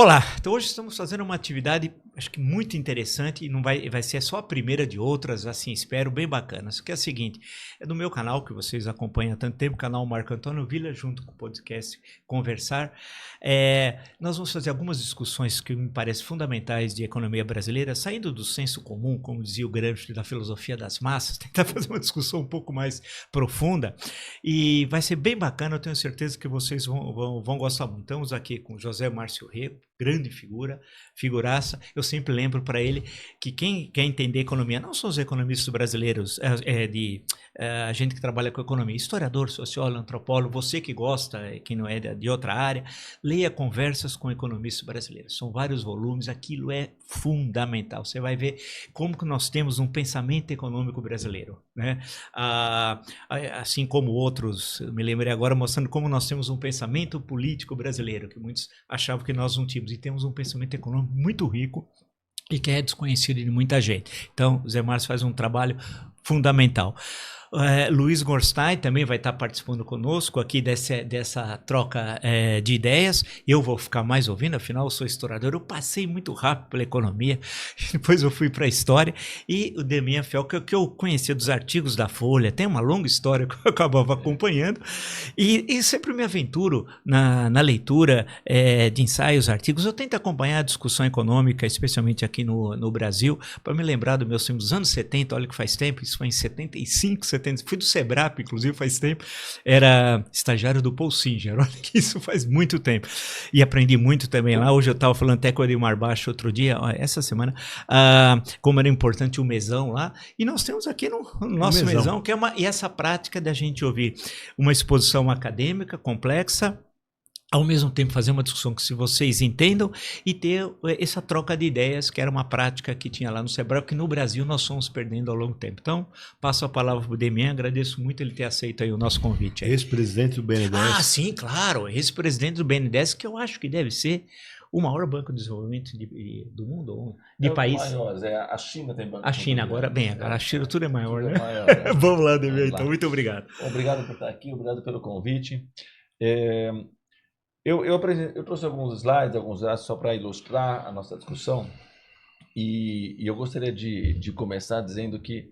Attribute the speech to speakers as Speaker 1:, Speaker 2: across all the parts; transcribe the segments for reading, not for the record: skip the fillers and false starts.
Speaker 1: Olá, então hoje estamos fazendo uma atividade, acho que muito interessante e não vai ser só a primeira de outras, assim, espero, bem bacanas, que é a seguinte, é do meu canal, que vocês acompanham há tanto tempo, o canal Marco Antônio Villa, junto com o podcast Conversar. Nós vamos fazer algumas discussões que me parecem fundamentais de economia brasileira, saindo do senso comum, como dizia o Gramsci, da filosofia das massas, tentar fazer uma discussão um pouco mais profunda, e vai ser bem bacana, eu tenho certeza que vocês vão gostar muito. Estamos aqui com José Márcio Rego, grande figuraça. Eu sempre lembro para ele que quem quer entender economia, não são os economistas brasileiros, a gente que trabalha com economia, historiador, sociólogo, antropólogo, você que gosta, que não é de outra área, leia Conversas com Economistas Brasileiros. São vários volumes, aquilo é fundamental. Você vai ver como que nós temos um pensamento econômico brasileiro, né? Assim como outros, me lembrei agora mostrando como nós temos um pensamento político brasileiro, que muitos achavam que nós não tínhamos, e temos um pensamento econômico muito rico e que é desconhecido de muita gente. Então, o Zé Márcio faz um trabalho fundamental. Luiz Gorstein também vai estar participando conosco aqui dessa troca de ideias. Eu vou ficar mais ouvindo, afinal eu sou historiador, eu passei muito rápido pela economia, depois eu fui para a história, e o Demian Fel, que eu conhecia dos artigos da Folha, tem uma longa história que eu acabava acompanhando, e sempre me aventuro na leitura de ensaios, artigos. Eu tento acompanhar a discussão econômica, especialmente aqui no Brasil, para me lembrar dos meus tempos, dos anos 70, olha que faz tempo, isso foi em 75, 70, fui do Sebrap, inclusive, faz tempo, era estagiário do Paul Singer, olha que isso faz muito tempo, e aprendi muito também lá. Hoje eu estava falando até com o Edmar Baixo outro dia, essa semana, como era importante o mesão lá, e nós temos aqui no nosso mesão, que é e essa prática da gente ouvir uma exposição acadêmica complexa, ao mesmo tempo fazer uma discussão que se vocês entendam e ter essa troca de ideias, que era uma prática que tinha lá no Sebrae, que no Brasil nós fomos perdendo ao longo do tempo. Então, passo a palavra para o Demian, agradeço muito ele ter aceito aí o nosso convite.
Speaker 2: Ex-presidente do BNDES.
Speaker 1: Sim, claro, ex-presidente do BNDES, que eu acho que deve ser o maior banco de desenvolvimento do mundo, de país.
Speaker 3: Maiores, a China tem banco.
Speaker 1: A China agora, a China tudo é maior,
Speaker 3: tudo
Speaker 1: né?
Speaker 3: É maior, né?
Speaker 1: Vamos lá, Demian, então, muito obrigado.
Speaker 3: Obrigado por estar aqui, obrigado pelo convite. Eu trouxe alguns slides só para ilustrar a nossa discussão, e eu gostaria de começar dizendo que,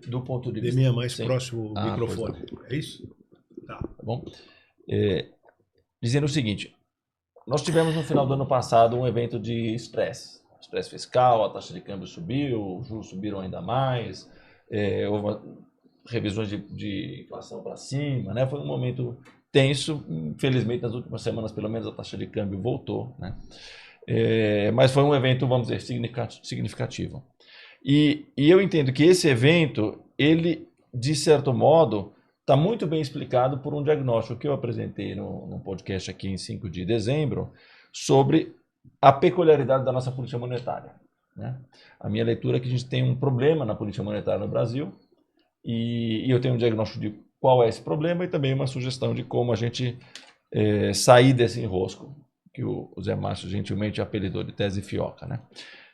Speaker 3: do ponto de vista...
Speaker 2: Demian, mais próximo do microfone, é isso?
Speaker 3: Tá bom? Dizendo o seguinte, nós tivemos no final do ano passado um evento de estresse fiscal, a taxa de câmbio subiu, os juros subiram ainda mais, houve revisões de inflação para cima, né? Foi um momento tenso. Infelizmente, nas últimas semanas, pelo menos, a taxa de câmbio voltou, né? Mas foi um evento, vamos dizer, significativo. E eu entendo que esse evento, ele, de certo modo, está muito bem explicado por um diagnóstico que eu apresentei no podcast aqui em 5 de dezembro, sobre a peculiaridade da nossa política monetária, né? A minha leitura é que a gente tem um problema na política monetária no Brasil, e eu tenho um diagnóstico de qual é esse problema e também uma sugestão de como a gente sair desse enrosco que o Zé Márcio gentilmente apelidou de tese fioca, né?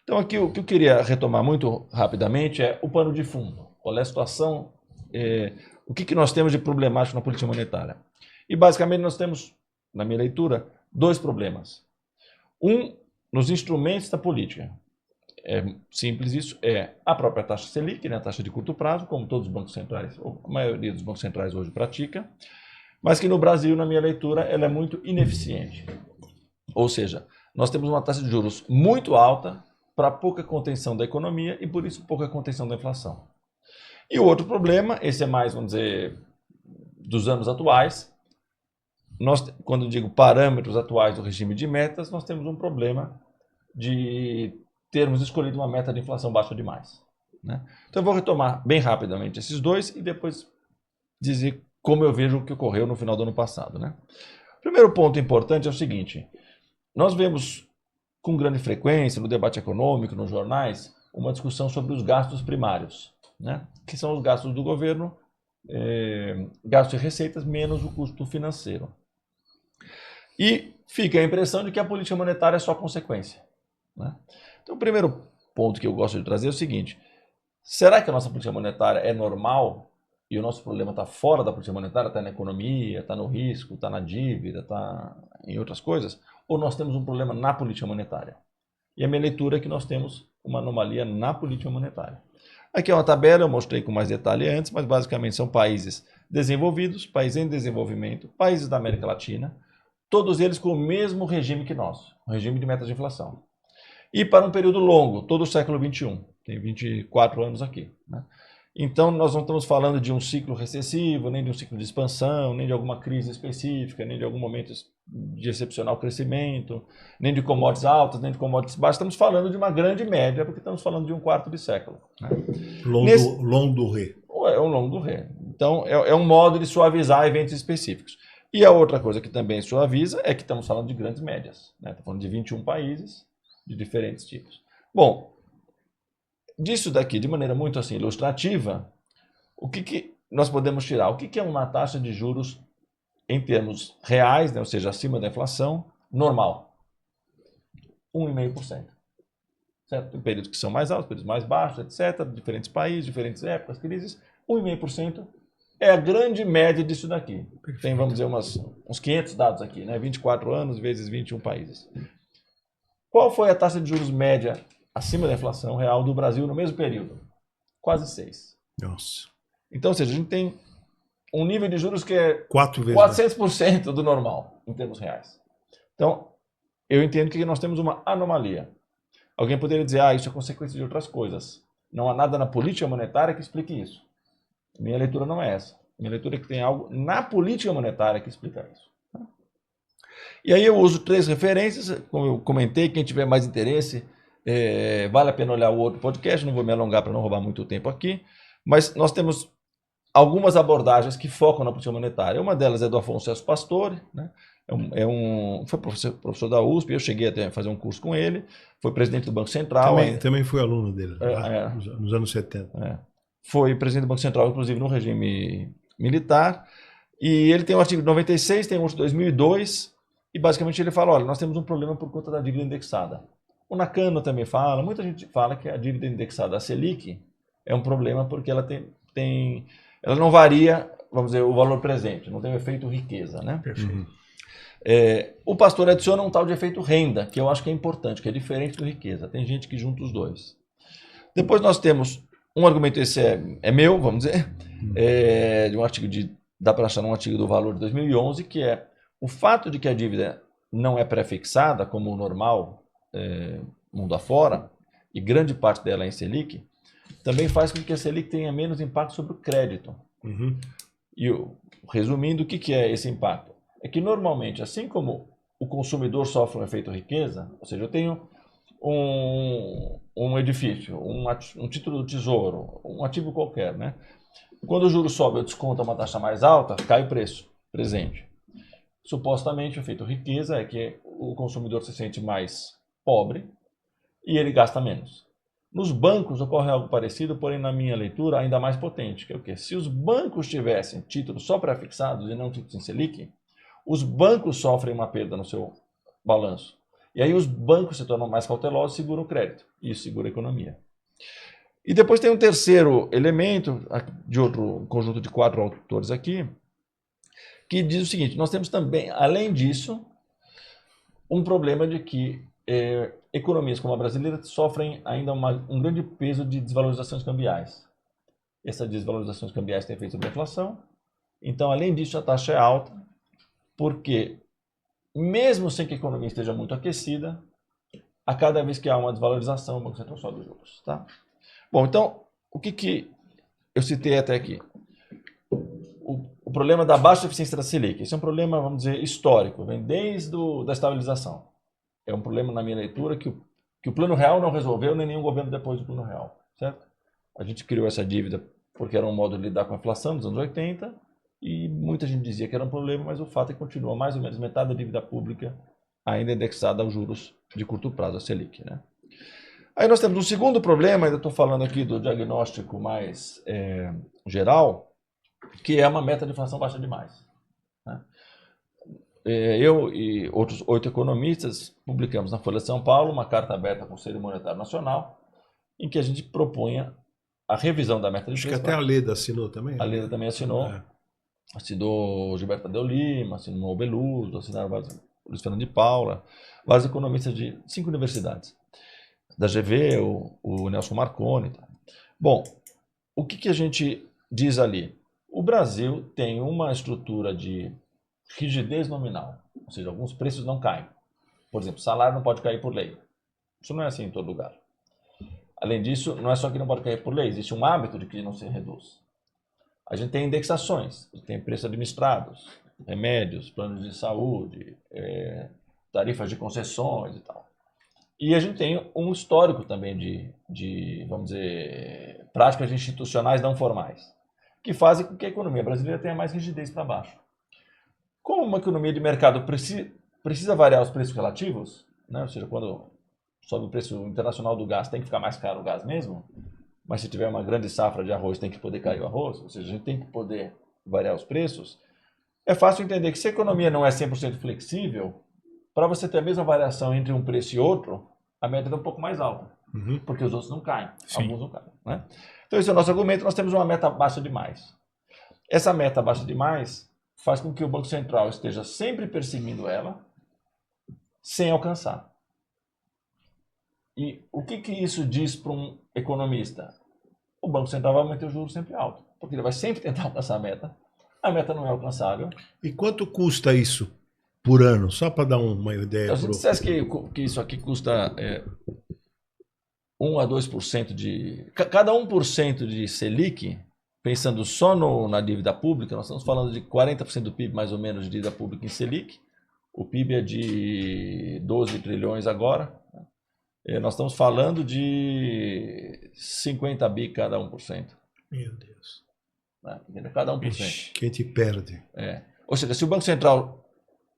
Speaker 3: Então aqui o que eu queria retomar muito rapidamente é o pano de fundo. Qual é a situação, o que nós temos de problemático na política monetária? E basicamente nós temos, na minha leitura, 2 problemas. Um, nos instrumentos da política. É simples isso, a própria taxa Selic, né, a taxa de curto prazo, como todos os bancos centrais, ou a maioria dos bancos centrais hoje pratica, mas que no Brasil, na minha leitura, ela é muito ineficiente. Ou seja, nós temos uma taxa de juros muito alta para pouca contenção da economia e, por isso, pouca contenção da inflação. E o outro problema, esse é mais, vamos dizer, dos anos atuais, quando eu digo parâmetros atuais do regime de metas, nós temos um problema de termos escolhido uma meta de inflação baixa demais, né? Então eu vou retomar bem rapidamente esses 2 e depois dizer como eu vejo o que ocorreu no final do ano passado, né? O primeiro ponto importante é o seguinte: nós vemos com grande frequência no debate econômico, nos jornais, uma discussão sobre os gastos primários, né? Que são os gastos do governo, gastos e receitas menos o custo financeiro. E fica a impressão de que a política monetária é só consequência, né? Então, o primeiro ponto que eu gosto de trazer é o seguinte: será que a nossa política monetária é normal e o nosso problema está fora da política monetária, está na economia, está no risco, está na dívida, está em outras coisas? ou nós temos um problema na política monetária? E a minha leitura é que nós temos uma anomalia na política monetária. Aqui é uma tabela, eu mostrei com mais detalhe antes, mas basicamente são países desenvolvidos, países em desenvolvimento, países da América Latina, todos eles com o mesmo regime que nós, o regime de metas de inflação. E para um período longo, todo o século XXI, tem 24 anos aqui, né? Então, nós não estamos falando de um ciclo recessivo, nem de um ciclo de expansão, nem de alguma crise específica, nem de algum momento de excepcional crescimento, nem de commodities altas, nem de commodities baixas. Estamos falando de uma grande média, porque estamos falando de um quarto de século, né?
Speaker 2: Longo do ré.
Speaker 3: É um longo do ré. Então, é um modo de suavizar eventos específicos. E a outra coisa que também suaviza é que estamos falando de grandes médias, né? Estamos falando de 21 países de diferentes tipos. Bom, disso daqui, de maneira muito assim ilustrativa, o que nós podemos tirar? O que é uma taxa de juros em termos reais, né, ou seja, acima da inflação, normal? 1,5%. Certo? Tem períodos que são mais altos, períodos mais baixos, etc. Diferentes países, diferentes épocas, crises. 1,5% é a grande média disso daqui. Perfeito. Tem, vamos dizer, uns 500 dados aqui, né? 24 anos vezes 21 países. Qual foi a taxa de juros média acima da inflação real do Brasil no mesmo período? Quase 6.
Speaker 2: Nossa.
Speaker 3: Então, ou seja, a gente tem um nível de juros que é
Speaker 2: 400%
Speaker 3: do normal, em termos reais. Então, eu entendo que nós temos uma anomalia. Alguém poderia dizer, isso é consequência de outras coisas. Não há nada na política monetária que explique isso. Minha leitura não é essa. Minha leitura é que tem algo na política monetária que explica isso. E aí eu uso 3 referências, como eu comentei, quem tiver mais interesse, vale a pena olhar o outro podcast, não vou me alongar para não roubar muito tempo aqui, mas nós temos algumas abordagens que focam na política monetária. Uma delas é do Afonso Celso Pastore, né? Foi professor da USP, eu cheguei até a fazer um curso com ele, foi presidente do Banco Central.
Speaker 2: Também fui aluno dele, nos anos 70.
Speaker 3: Foi presidente do Banco Central, inclusive no regime militar, e ele tem um artigo de 96, tem um de 2002, e basicamente ele fala, olha, nós temos um problema por conta da dívida indexada. O Nakano também fala, muita gente fala que a dívida indexada, a Selic, é um problema porque ela ela não varia, vamos dizer, o valor presente, não tem o efeito riqueza, né?
Speaker 2: Perfeito.
Speaker 3: O Pastore adiciona um tal de efeito renda, que eu acho que é importante, que é diferente do riqueza. Tem gente que junta os dois. Depois nós temos um argumento, esse é meu, vamos dizer, de um artigo dá para achar um artigo do Valor de 2011, que é o fato de que a dívida não é pré-fixada, como o normal, mundo afora, e grande parte dela é em Selic, também faz com que a Selic tenha menos impacto sobre o crédito.
Speaker 2: Uhum.
Speaker 3: E resumindo, o que é esse impacto? É que normalmente, assim como o consumidor sofre um efeito riqueza, ou seja, eu tenho um edifício, um título do tesouro, um ativo qualquer, né? Quando o juro sobe, eu desconto uma taxa mais alta, cai o preço presente. Supostamente, o efeito riqueza é que o consumidor se sente mais pobre e ele gasta menos. Nos bancos ocorre algo parecido, porém na minha leitura ainda mais potente, que é o quê? Se os bancos tivessem títulos só pré-fixados e não títulos em Selic, os bancos sofrem uma perda no seu balanço. E aí os bancos se tornam mais cautelosos e seguram o crédito. E isso segura a economia. E depois tem um terceiro elemento, de outro conjunto de 4 autores aqui, que diz o seguinte, nós temos também, além disso, um problema de que economias como a brasileira sofrem ainda um grande peso de desvalorizações cambiais. Essas desvalorizações cambiais têm efeito sobre a inflação. Então, além disso, a taxa é alta, porque mesmo sem que a economia esteja muito aquecida, a cada vez que há uma desvalorização, o Banco Central sobe os juros. Tá? Bom, então, o que eu citei até aqui? O problema da baixa eficiência da Selic. Esse é um problema, vamos dizer, histórico, vem desde da estabilização. É um problema, na minha leitura, que o Plano Real não resolveu, nem nenhum governo depois do Plano Real. Certo? A gente criou essa dívida porque era um modo de lidar com a inflação nos anos 80, e muita gente dizia que era um problema, mas o fato é que continua mais ou menos metade da dívida pública ainda indexada aos juros de curto prazo, a Selic. Né? Aí nós temos um segundo problema, ainda estou falando aqui do diagnóstico mais geral, que é uma meta de inflação baixa demais. Né? Eu e outros 8 economistas publicamos na Folha de São Paulo uma carta aberta ao Conselho Monetário Nacional, em que a gente propunha a revisão da meta de
Speaker 2: inflação.
Speaker 3: Acho
Speaker 2: que até a Leda assinou também.
Speaker 3: A Leda também assinou. Assinou Gilberto Tadeu Lima, assinou o Beluso, assinaram vários Luiz Fernando de Paula, vários economistas de 5 universidades. Da GV, o Nelson Marconi. Bom, o que a gente diz ali? O Brasil tem uma estrutura de rigidez nominal, ou seja, alguns preços não caem. Por exemplo, salário não pode cair por lei. Isso não é assim em todo lugar. Além disso, não é só que não pode cair por lei, existe um hábito de que não se reduz. A gente tem indexações, tem preços administrados, remédios, planos de saúde, tarifas de concessões e tal. E a gente tem um histórico também de, vamos dizer, práticas institucionais não formais, que fazem com que a economia brasileira tenha mais rigidez para baixo. Como uma economia de mercado precisa variar os preços relativos, né? Ou seja, quando sobe o preço internacional do gás, tem que ficar mais caro o gás mesmo, mas se tiver uma grande safra de arroz, tem que poder cair o arroz, ou seja, a gente tem que poder variar os preços. É fácil entender que se a economia não é 100% flexível, para você ter a mesma variação entre um preço e outro, a média é um pouco mais alta, porque os outros não caem, alguns não caem. Né? Então esse é o nosso argumento, nós temos uma meta baixa demais. Essa meta baixa demais faz com que o Banco Central esteja sempre perseguindo ela, sem alcançar. E o que isso diz para um economista? O Banco Central vai manter o juros sempre alto, porque ele vai sempre tentar alcançar a meta não é alcançável.
Speaker 2: E quanto custa isso por ano? Só para dar uma ideia.
Speaker 3: Se a gente dissesse que isso aqui custa 1 a 2% de... Cada 1% de Selic, pensando só na dívida pública, nós estamos falando de 40% do PIB, mais ou menos, de dívida pública em Selic. O PIB é de 12 trilhões agora. Nós estamos falando de 50 bi cada 1%.
Speaker 2: Meu Deus.
Speaker 3: Cada 1%.
Speaker 2: Ixi, quem te perde.
Speaker 3: Ou seja, se o Banco Central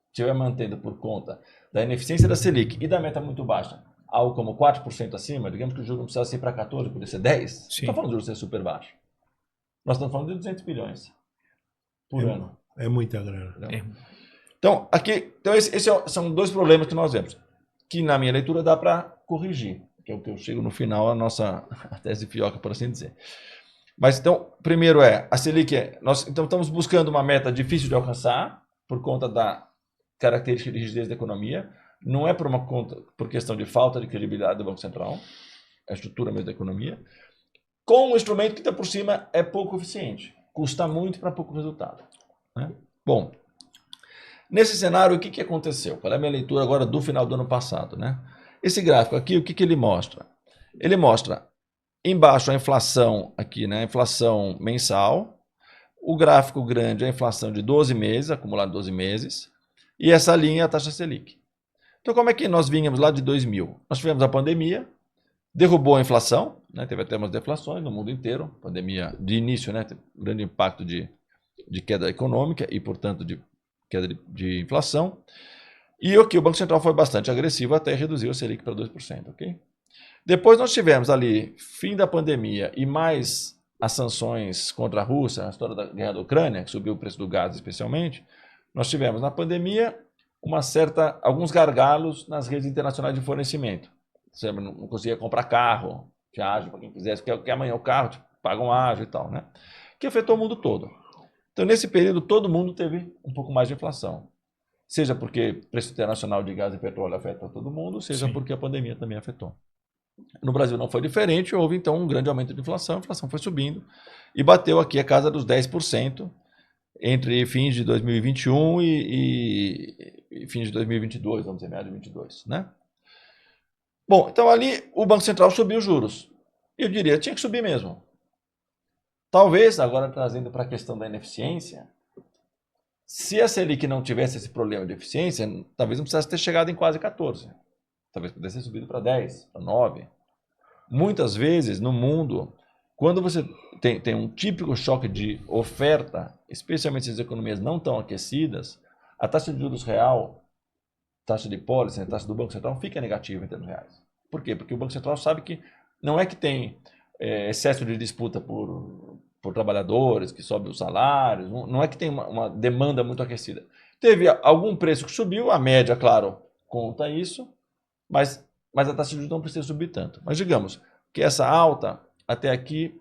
Speaker 3: estiver mantendo por conta da ineficiência da Selic e da meta muito baixa, algo como 4% acima, digamos que o juro não precisa ser para 14, poderia ser 10, não está falando de juros ser super baixo. Nós estamos falando de 200 bilhões por ano.
Speaker 2: É muita grana.
Speaker 3: Então, esses são dois problemas que nós vemos, que na minha leitura dá para corrigir, que é o que eu chego no final, a tese fioca, por assim dizer. Mas então, primeiro a Selic, nós então estamos buscando uma meta difícil de alcançar, por conta da característica de rigidez da economia, não é por questão de falta de credibilidade do Banco Central, é a estrutura mesmo da economia, com um instrumento que está por cima é pouco eficiente, custa muito para pouco resultado. Né? Bom, nesse cenário, o que aconteceu? Qual é a minha leitura agora do final do ano passado? Né? Esse gráfico aqui, o que ele mostra? Ele mostra embaixo a inflação aqui, né? A inflação mensal, o gráfico grande é a inflação de 12 meses, acumulado 12 meses, e essa linha é a taxa Selic. Então, como é que nós vínhamos lá de 2000? Nós tivemos a pandemia, derrubou a inflação, né? Teve até umas deflações no mundo inteiro, pandemia de início, né? Teve um grande impacto de queda econômica e, portanto, de queda de inflação. E aqui o Banco Central foi bastante agressivo até reduzir o Selic para 2%, ok? Depois nós tivemos ali fim da pandemia e mais as sanções contra a Rússia, a história da guerra da Ucrânia, que subiu o preço do gás especialmente. Nós tivemos na pandemia alguns gargalos nas redes internacionais de fornecimento. Você não conseguia comprar carro, viagem para quem quisesse, porque amanhã o carro paga um ágio e tal, né? Que afetou o mundo todo. Então nesse período todo mundo teve um pouco mais de inflação. Seja porque o preço internacional de gás e petróleo afeta todo mundo, seja porque a pandemia também afetou. No Brasil não foi diferente, houve então um grande aumento de inflação, a inflação foi subindo e bateu aqui a casa dos 10% entre fins de 2021 e fins de 2022, vamos dizer, meados de 2022, né? Bom, então ali o Banco Central subiu os juros. Eu diria, tinha que subir mesmo. Talvez, agora trazendo para a questão da ineficiência, se a Selic não tivesse esse problema de eficiência, talvez não precisasse ter chegado em quase 14%. Talvez pudesse ter subido para 10, para 9. Muitas vezes no mundo, quando você tem um típico choque de oferta, especialmente se as economias não estão aquecidas, a taxa de juros real, taxa de policy, a taxa do Banco Central fica negativa em termos reais. Por quê? Porque o Banco Central sabe que não é que tem excesso de disputa por trabalhadores, que sobe os salários, não é que tem uma demanda muito aquecida. Teve algum preço que subiu, a média, claro, conta isso, mas a taxa de juros não precisa subir tanto. Mas digamos que essa alta, até aqui,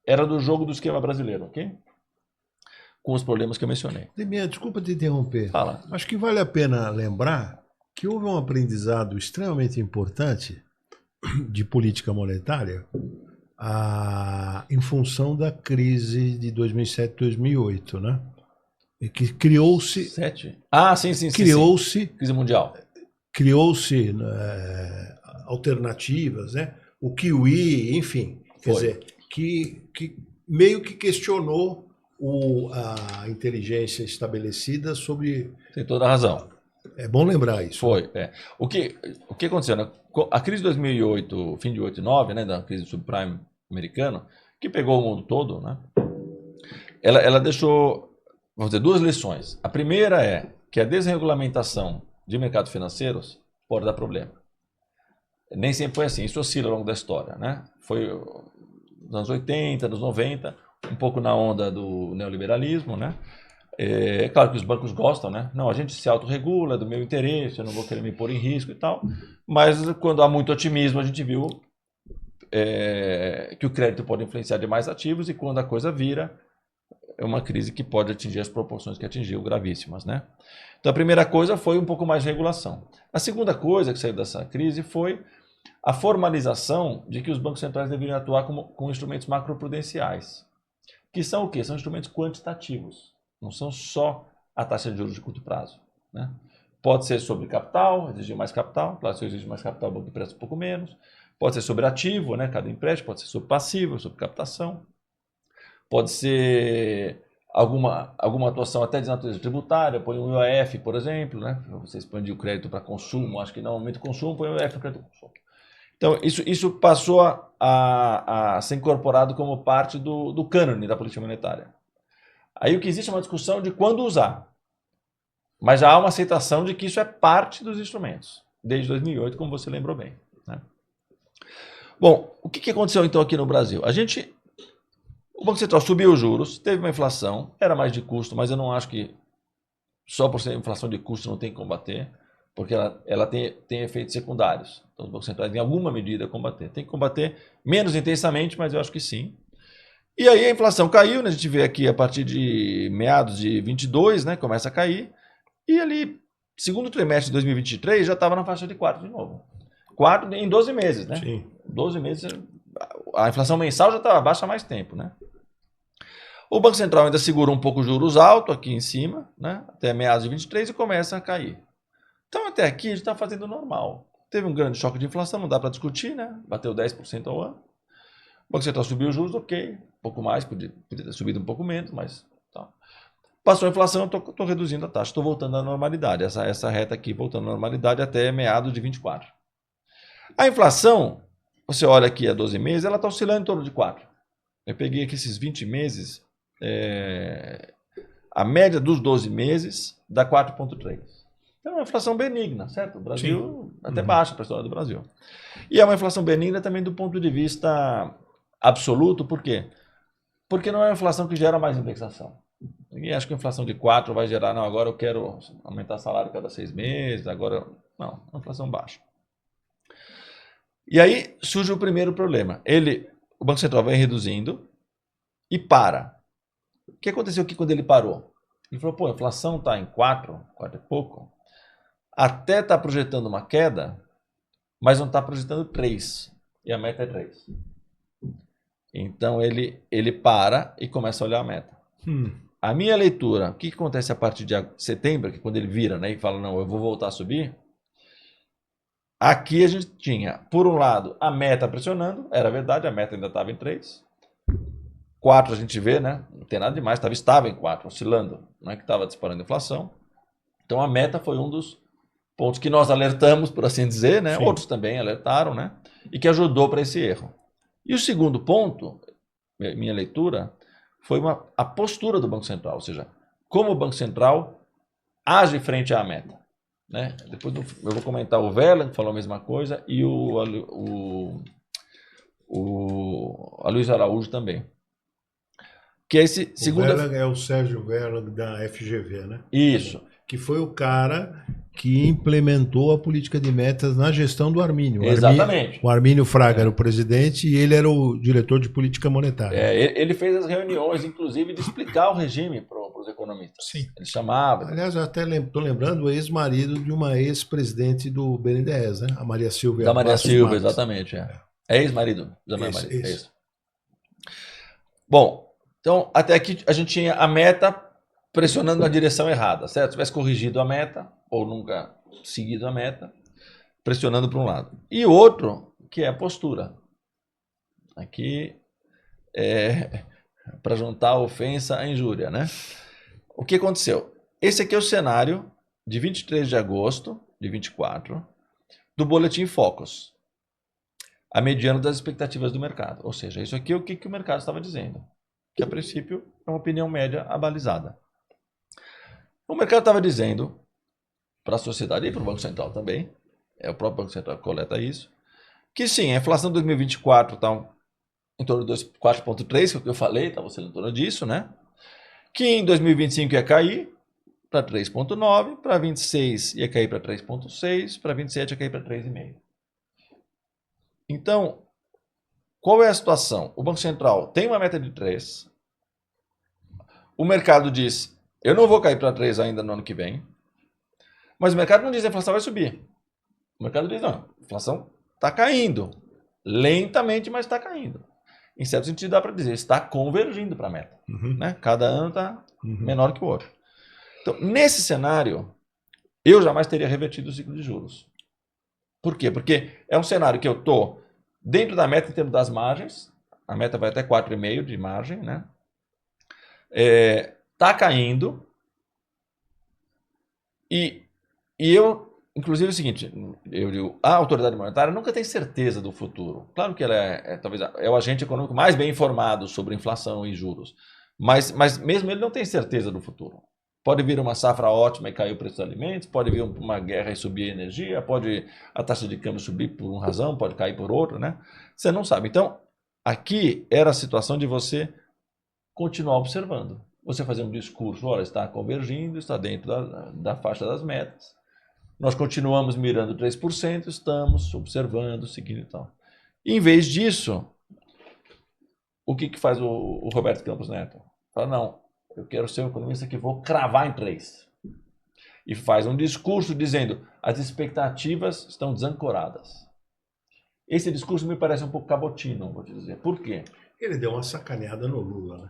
Speaker 3: era do jogo do esquema brasileiro, ok? com os problemas que eu mencionei.
Speaker 2: Demian, desculpa te interromper.
Speaker 3: Fala.
Speaker 2: Acho que vale a pena lembrar que houve um aprendizado extremamente importante de política monetária em função da crise de 2007, 2008, né? E que criou-se...
Speaker 3: 7? Ah, sim.
Speaker 2: Criou-se...
Speaker 3: Crise mundial.
Speaker 2: Criou-se alternativas, né? O QE, enfim. Quer dizer, que meio que questionou a inteligência estabelecida sobre...
Speaker 3: Tem toda a razão.
Speaker 2: É bom lembrar isso.
Speaker 3: Foi. É. O que aconteceu? Né? A crise de 2008, fim de 8 e 9, né, da crise subprime americana, que pegou o mundo todo, né? Ela deixou, vamos dizer, 2 lições. A primeira é que a desregulamentação de mercados financeiros pode dar problema. Nem sempre foi assim, isso oscila ao longo da história, né? Foi nos anos 80, nos 90, um pouco na onda do neoliberalismo, né? É claro que os bancos gostam, né? Não, a gente se autorregula, é do meu interesse, eu não vou querer me pôr em risco e tal. Mas quando há muito otimismo, a gente viu que o crédito pode influenciar demais ativos e quando a coisa vira, é uma crise que pode atingir as proporções que atingiu, gravíssimas, né? Então a primeira coisa foi um pouco mais de regulação. A segunda coisa que saiu dessa crise foi a formalização de que os bancos centrais deveriam atuar com instrumentos macroprudenciais. Que são o quê? São instrumentos quantitativos. Não são só a taxa de juros de curto prazo, né? Pode ser sobre capital, exigir mais capital. Claro, se eu exigir mais capital, o banco empresta um pouco menos. Pode ser sobre ativo, né? Cada empréstimo. Pode ser sobre passivo, sobre captação. Pode ser alguma atuação até de natureza tributária. Põe um IOF, por exemplo, né? Você expandir o crédito para consumo. Acho que não, aumenta o consumo, põe o IOF para crédito consumo. Então, isso passou a ser incorporado como parte do cânone da política monetária. Aí o que existe é uma discussão de quando usar. Mas já há uma aceitação de que isso é parte dos instrumentos, desde 2008, como você lembrou bem, né? Bom, o que aconteceu então aqui no Brasil? O Banco Central subiu os juros, teve uma inflação, era mais de custo, mas eu não acho que só por ser inflação de custo não tem que combater, porque ela tem efeitos secundários. Então os bancos centrais, em alguma medida, combater. Tem que combater menos intensamente, mas eu acho que sim. E aí a inflação caiu, né? A gente vê aqui a partir de meados de 22, né? Começa a cair. E ali, segundo trimestre de 2023, já estava na faixa de 4 de novo. 4 em 12 meses, né?
Speaker 2: Sim.
Speaker 3: 12 meses, a inflação mensal já estava baixa há mais tempo, né? O Banco Central ainda segura um pouco os juros altos aqui em cima, né? Até meados de 23 e começa a cair. Então até aqui a gente está fazendo normal. Teve um grande choque de inflação, não dá para discutir, né? Bateu 10% ao ano. O Banco Central subiu os juros, ok. Um pouco mais, podia ter subido um pouco menos, mas... Tá. Passou a inflação, eu estou reduzindo a taxa, estou voltando à normalidade. Essa reta aqui voltando à normalidade até meados de 24. A inflação, você olha aqui há 12 meses, ela está oscilando em torno de 4. Eu peguei aqui esses 20 meses, a média dos 12 meses dá 4,3. É uma inflação benigna, certo? O Brasil, até baixa para a história do Brasil. E é uma inflação benigna também do ponto de vista absoluto, por quê? Porque não é uma inflação que gera mais indexação. Ninguém acha que a inflação de 4 vai gerar, não, agora eu quero aumentar salário cada 6 meses, agora... Não, é uma inflação baixa. E aí surge o primeiro problema. O Banco Central vem reduzindo e para. O que aconteceu aqui quando ele parou? Ele falou, pô, a inflação está em 4 e pouco, até está projetando uma queda, mas não está projetando 3, e a meta é 3. Então ele para e começa a olhar a meta. A minha leitura, o que acontece a partir de setembro, que quando ele vira, né, e fala, não, eu vou voltar a subir, aqui a gente tinha, por um lado, a meta pressionando, era verdade, a meta ainda estava em 3. 4 a gente vê, né, não tem nada demais, estava estável em 4, oscilando, não é que estava disparando a inflação. Então a meta foi um dos pontos que nós alertamos, por assim dizer, né, outros também alertaram, né, e que ajudou para esse erro. E o segundo ponto, minha leitura, foi a postura do Banco Central, ou seja, como o Banco Central age frente à meta, né? Depois eu vou comentar o Wellen, que falou a mesma coisa, e a Luiz Araújo também. Que é esse segundo...
Speaker 2: O Wellen é o Sérgio Wellen da FGV, né?
Speaker 3: Isso.
Speaker 2: Que foi o cara que implementou a política de metas na gestão do Armínio.
Speaker 3: Exatamente.
Speaker 2: O Armínio Fraga era o presidente e ele era o diretor de política monetária.
Speaker 3: Ele fez as reuniões, inclusive, de explicar o regime para o os economistas.
Speaker 2: Sim.
Speaker 3: Eles chamavam.
Speaker 2: Aliás, eu até estou lembrando o ex-marido de uma ex-presidente do BNDES, né? A Maria Silvia.
Speaker 3: Da Maria
Speaker 2: Bastos
Speaker 3: Silva,
Speaker 2: Marques.
Speaker 3: exatamente. É ex-marido.
Speaker 2: Isso.
Speaker 3: É isso. Bom, então até aqui a gente tinha a meta pressionando na direção errada, certo? Se tivesse corrigido a meta, ou nunca seguido a meta, pressionando para um lado. E outro, que é a postura. Aqui é para juntar a ofensa à injúria, né? O que aconteceu? Esse aqui é o cenário de 23 de agosto de 24 do Boletim Focus, a mediana das expectativas do mercado. Ou seja, isso aqui é o que o mercado estava dizendo, que a princípio é uma opinião média abalizada. O mercado estava dizendo para a sociedade e para o Banco Central também, o próprio Banco Central coleta isso, que sim, a inflação de 2024 está em torno de 4,3, que é o que eu falei, estava sendo em torno disso, né? Que em 2025 ia cair para 3,9, para 26 ia cair para 3,6, para 27 ia cair para 3,5. Então, qual é a situação? O Banco Central tem uma meta de 3, o mercado diz, eu não vou cair para 3 ainda no ano que vem, mas o mercado não diz que a inflação vai subir. O mercado diz, não, a inflação está caindo, lentamente, mas está caindo. Em certo sentido, dá para dizer, está convergindo para a meta. Né? Cada ano está menor que o outro. Então, nesse cenário, eu jamais teria revertido o ciclo de juros. Por quê? Porque é um cenário que eu estou dentro da meta em termos das margens, a meta vai até 4,5 de margem, né? Está caindo, e eu, inclusive, é o seguinte, a autoridade monetária nunca tem certeza do futuro. Claro que ela talvez é o agente econômico mais bem informado sobre inflação e juros, mas mesmo ele não tem certeza do futuro. Pode vir uma safra ótima e cair o preço dos alimentos, pode vir uma guerra e subir a energia, pode a taxa de câmbio subir por uma razão, pode cair por outra, né? Você não sabe. Então, aqui era a situação de você continuar observando. Você fazer um discurso, olha, está convergindo, está dentro da faixa das metas. Nós continuamos mirando 3%, estamos observando, seguindo e tal. Em vez disso, o que faz o Roberto Campos Neto? Fala, não, eu quero ser um economista que vou cravar em 3. E faz um discurso dizendo, as expectativas estão desancoradas. Esse discurso me parece um pouco cabotino, vou te dizer. Por quê?
Speaker 2: Ele deu uma sacaneada no Lula, né?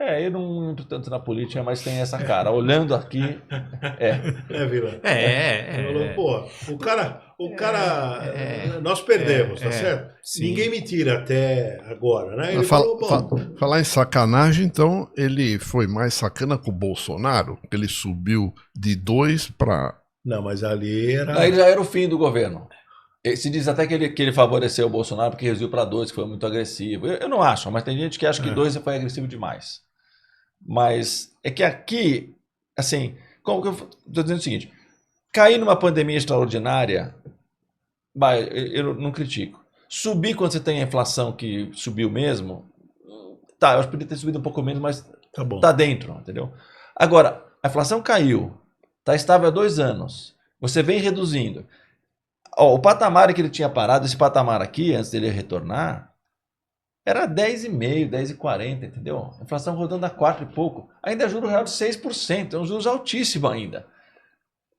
Speaker 3: Eu não entro tanto na política, mas tem essa cara. Olhando aqui,
Speaker 2: Vila. Pô, o cara, nós perdemos, tá certo? Sim. Ninguém me tira até agora, né? Ele
Speaker 4: falar em sacanagem, então, ele foi mais sacana com o Bolsonaro, que ele subiu de 2 para...
Speaker 2: Não, mas ali era...
Speaker 3: Aí já era o fim do governo. Se diz até que ele favoreceu o Bolsonaro porque reduziu para 2, que foi muito agressivo. Eu não acho, mas tem gente que acha que 2 foi agressivo demais. Mas é que aqui, assim, como que eu estou dizendo o seguinte, cair numa pandemia extraordinária, eu não critico. Subir quando você tem a inflação que subiu mesmo, tá, eu acho que poderia ter subido um pouco menos, mas tá dentro, entendeu? Agora, a inflação caiu, tá estável há 2 anos, você vem reduzindo. O patamar que ele tinha parado, esse patamar aqui, antes dele retornar, era 10,5, 10,40, entendeu? A inflação rodando a 4 e pouco. Ainda é juro real de 6%, é um juros altíssimo ainda.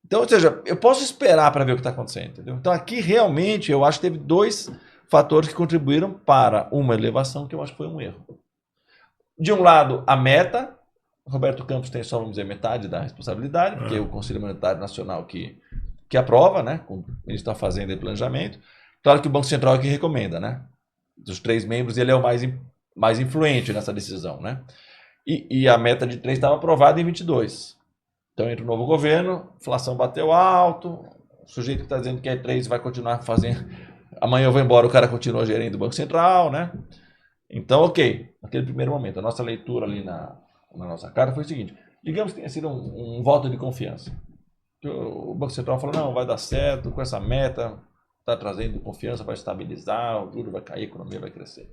Speaker 3: Então, ou seja, eu posso esperar para ver o que está acontecendo, entendeu? Então, aqui realmente eu acho que teve 2 fatores que contribuíram para uma elevação que eu acho que foi um erro. De um lado, a meta. Roberto Campos tem só, vamos dizer, metade da responsabilidade, porque é o Conselho Monetário Nacional que aprova, né? Com o ministro da Fazenda e Planejamento. Claro que o Banco Central é que recomenda, né? Dos 3 membros, ele é o mais influente nessa decisão, né? E a meta de 3 estava aprovada em 22. Então, entra o novo governo, a inflação bateu alto, o sujeito que está dizendo que é 3 vai continuar fazendo... Amanhã eu vou embora, o cara continua gerindo o Banco Central, né? Então, ok, naquele primeiro momento, a nossa leitura ali na nossa carta foi o seguinte, digamos que tenha sido um voto de confiança. O Banco Central falou, não, vai dar certo, com essa meta... está trazendo confiança, vai estabilizar, o juro vai cair, a economia vai crescer.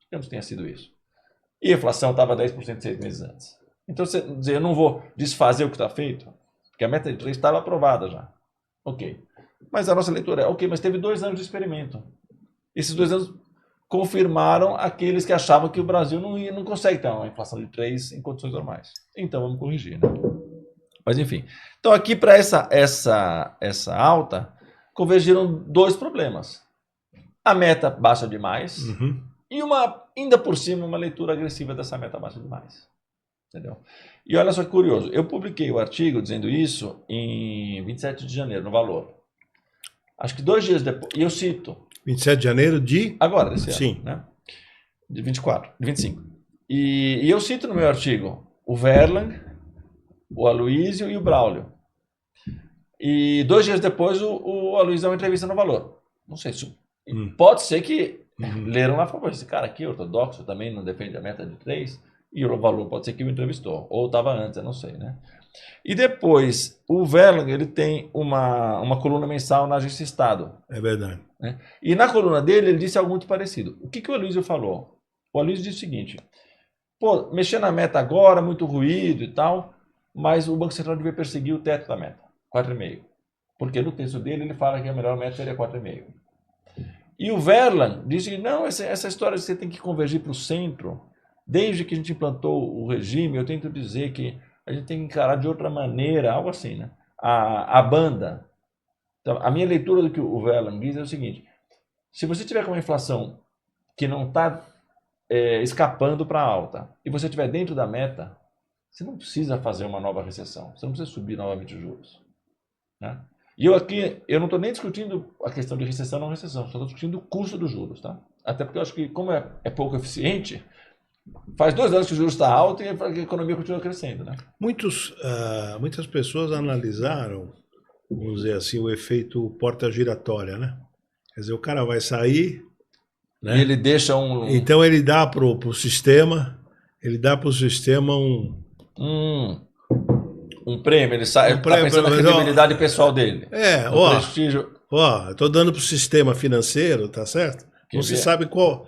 Speaker 3: Digamos que tenha sido isso. E a inflação estava 10% 6 meses antes. Então, você dizer, eu não vou desfazer o que está feito, porque a meta de 3 estava aprovada já. Ok. Mas a nossa leitura é, ok, mas teve 2 anos de experimento. Esses 2 anos confirmaram aqueles que achavam que o Brasil não consegue ter uma inflação de 3 em condições normais. Então vamos corrigir, né? Mas enfim. Então aqui para essa alta, convergiram 2 problemas. A meta baixa demais e ainda por cima uma leitura agressiva dessa meta baixa demais. Entendeu? E olha só que curioso, eu publiquei o artigo dizendo isso em 27 de janeiro, no Valor. Acho que 2 dias depois, e eu cito...
Speaker 2: 27 de janeiro de...
Speaker 3: Agora, desse ano.
Speaker 2: Sim.
Speaker 3: Né? De 25. E eu cito no meu artigo o Verlan, o Aloysio e o Braulio. E 2 dias depois o Aloysio deu uma entrevista no Valor. Não sei se... Pode ser que leram lá e falaram, esse cara aqui, ortodoxo, também não defende a meta de 3, e o Valor pode ser que o entrevistou, ou estava antes, eu não sei, né? E depois, o Verlan, ele tem uma coluna mensal na Agência Estado.
Speaker 2: É verdade.
Speaker 3: Né? E na coluna dele, ele disse algo muito parecido. O que o Aloysio falou? O Aloysio disse o seguinte, pô, mexer na meta agora, muito ruído e tal, mas o Banco Central devia perseguir o teto da meta, 4,5. Porque no texto dele, ele fala que a melhor meta seria 4,5. E o Verlan disse que não, essa história de você tem que convergir para o centro. Desde que a gente implantou o regime, eu tento dizer que a gente tem que encarar de outra maneira, algo assim, né? A banda. Então, a minha leitura do que o Verlan diz é o seguinte, se você tiver com uma inflação que não está escapando para alta, e você estiver dentro da meta, você não precisa fazer uma nova recessão, você não precisa subir novamente os juros. Né? E eu não estou nem discutindo a questão de recessão ou não recessão, só estou discutindo o custo dos juros. Tá? Até porque eu acho que, como é pouco eficiente, faz 2 anos que o juros está alto e a economia continua crescendo. Né?
Speaker 2: Muitas pessoas analisaram, vamos dizer assim, o efeito porta giratória, né? Quer dizer, o cara vai sair, né?
Speaker 3: E ele deixa
Speaker 2: Então ele dá para o sistema,
Speaker 3: um prêmio, ele está pensando na credibilidade pessoal dele.
Speaker 2: Prestígio. Estou dando para o sistema financeiro, tá certo? Não se sabe qual.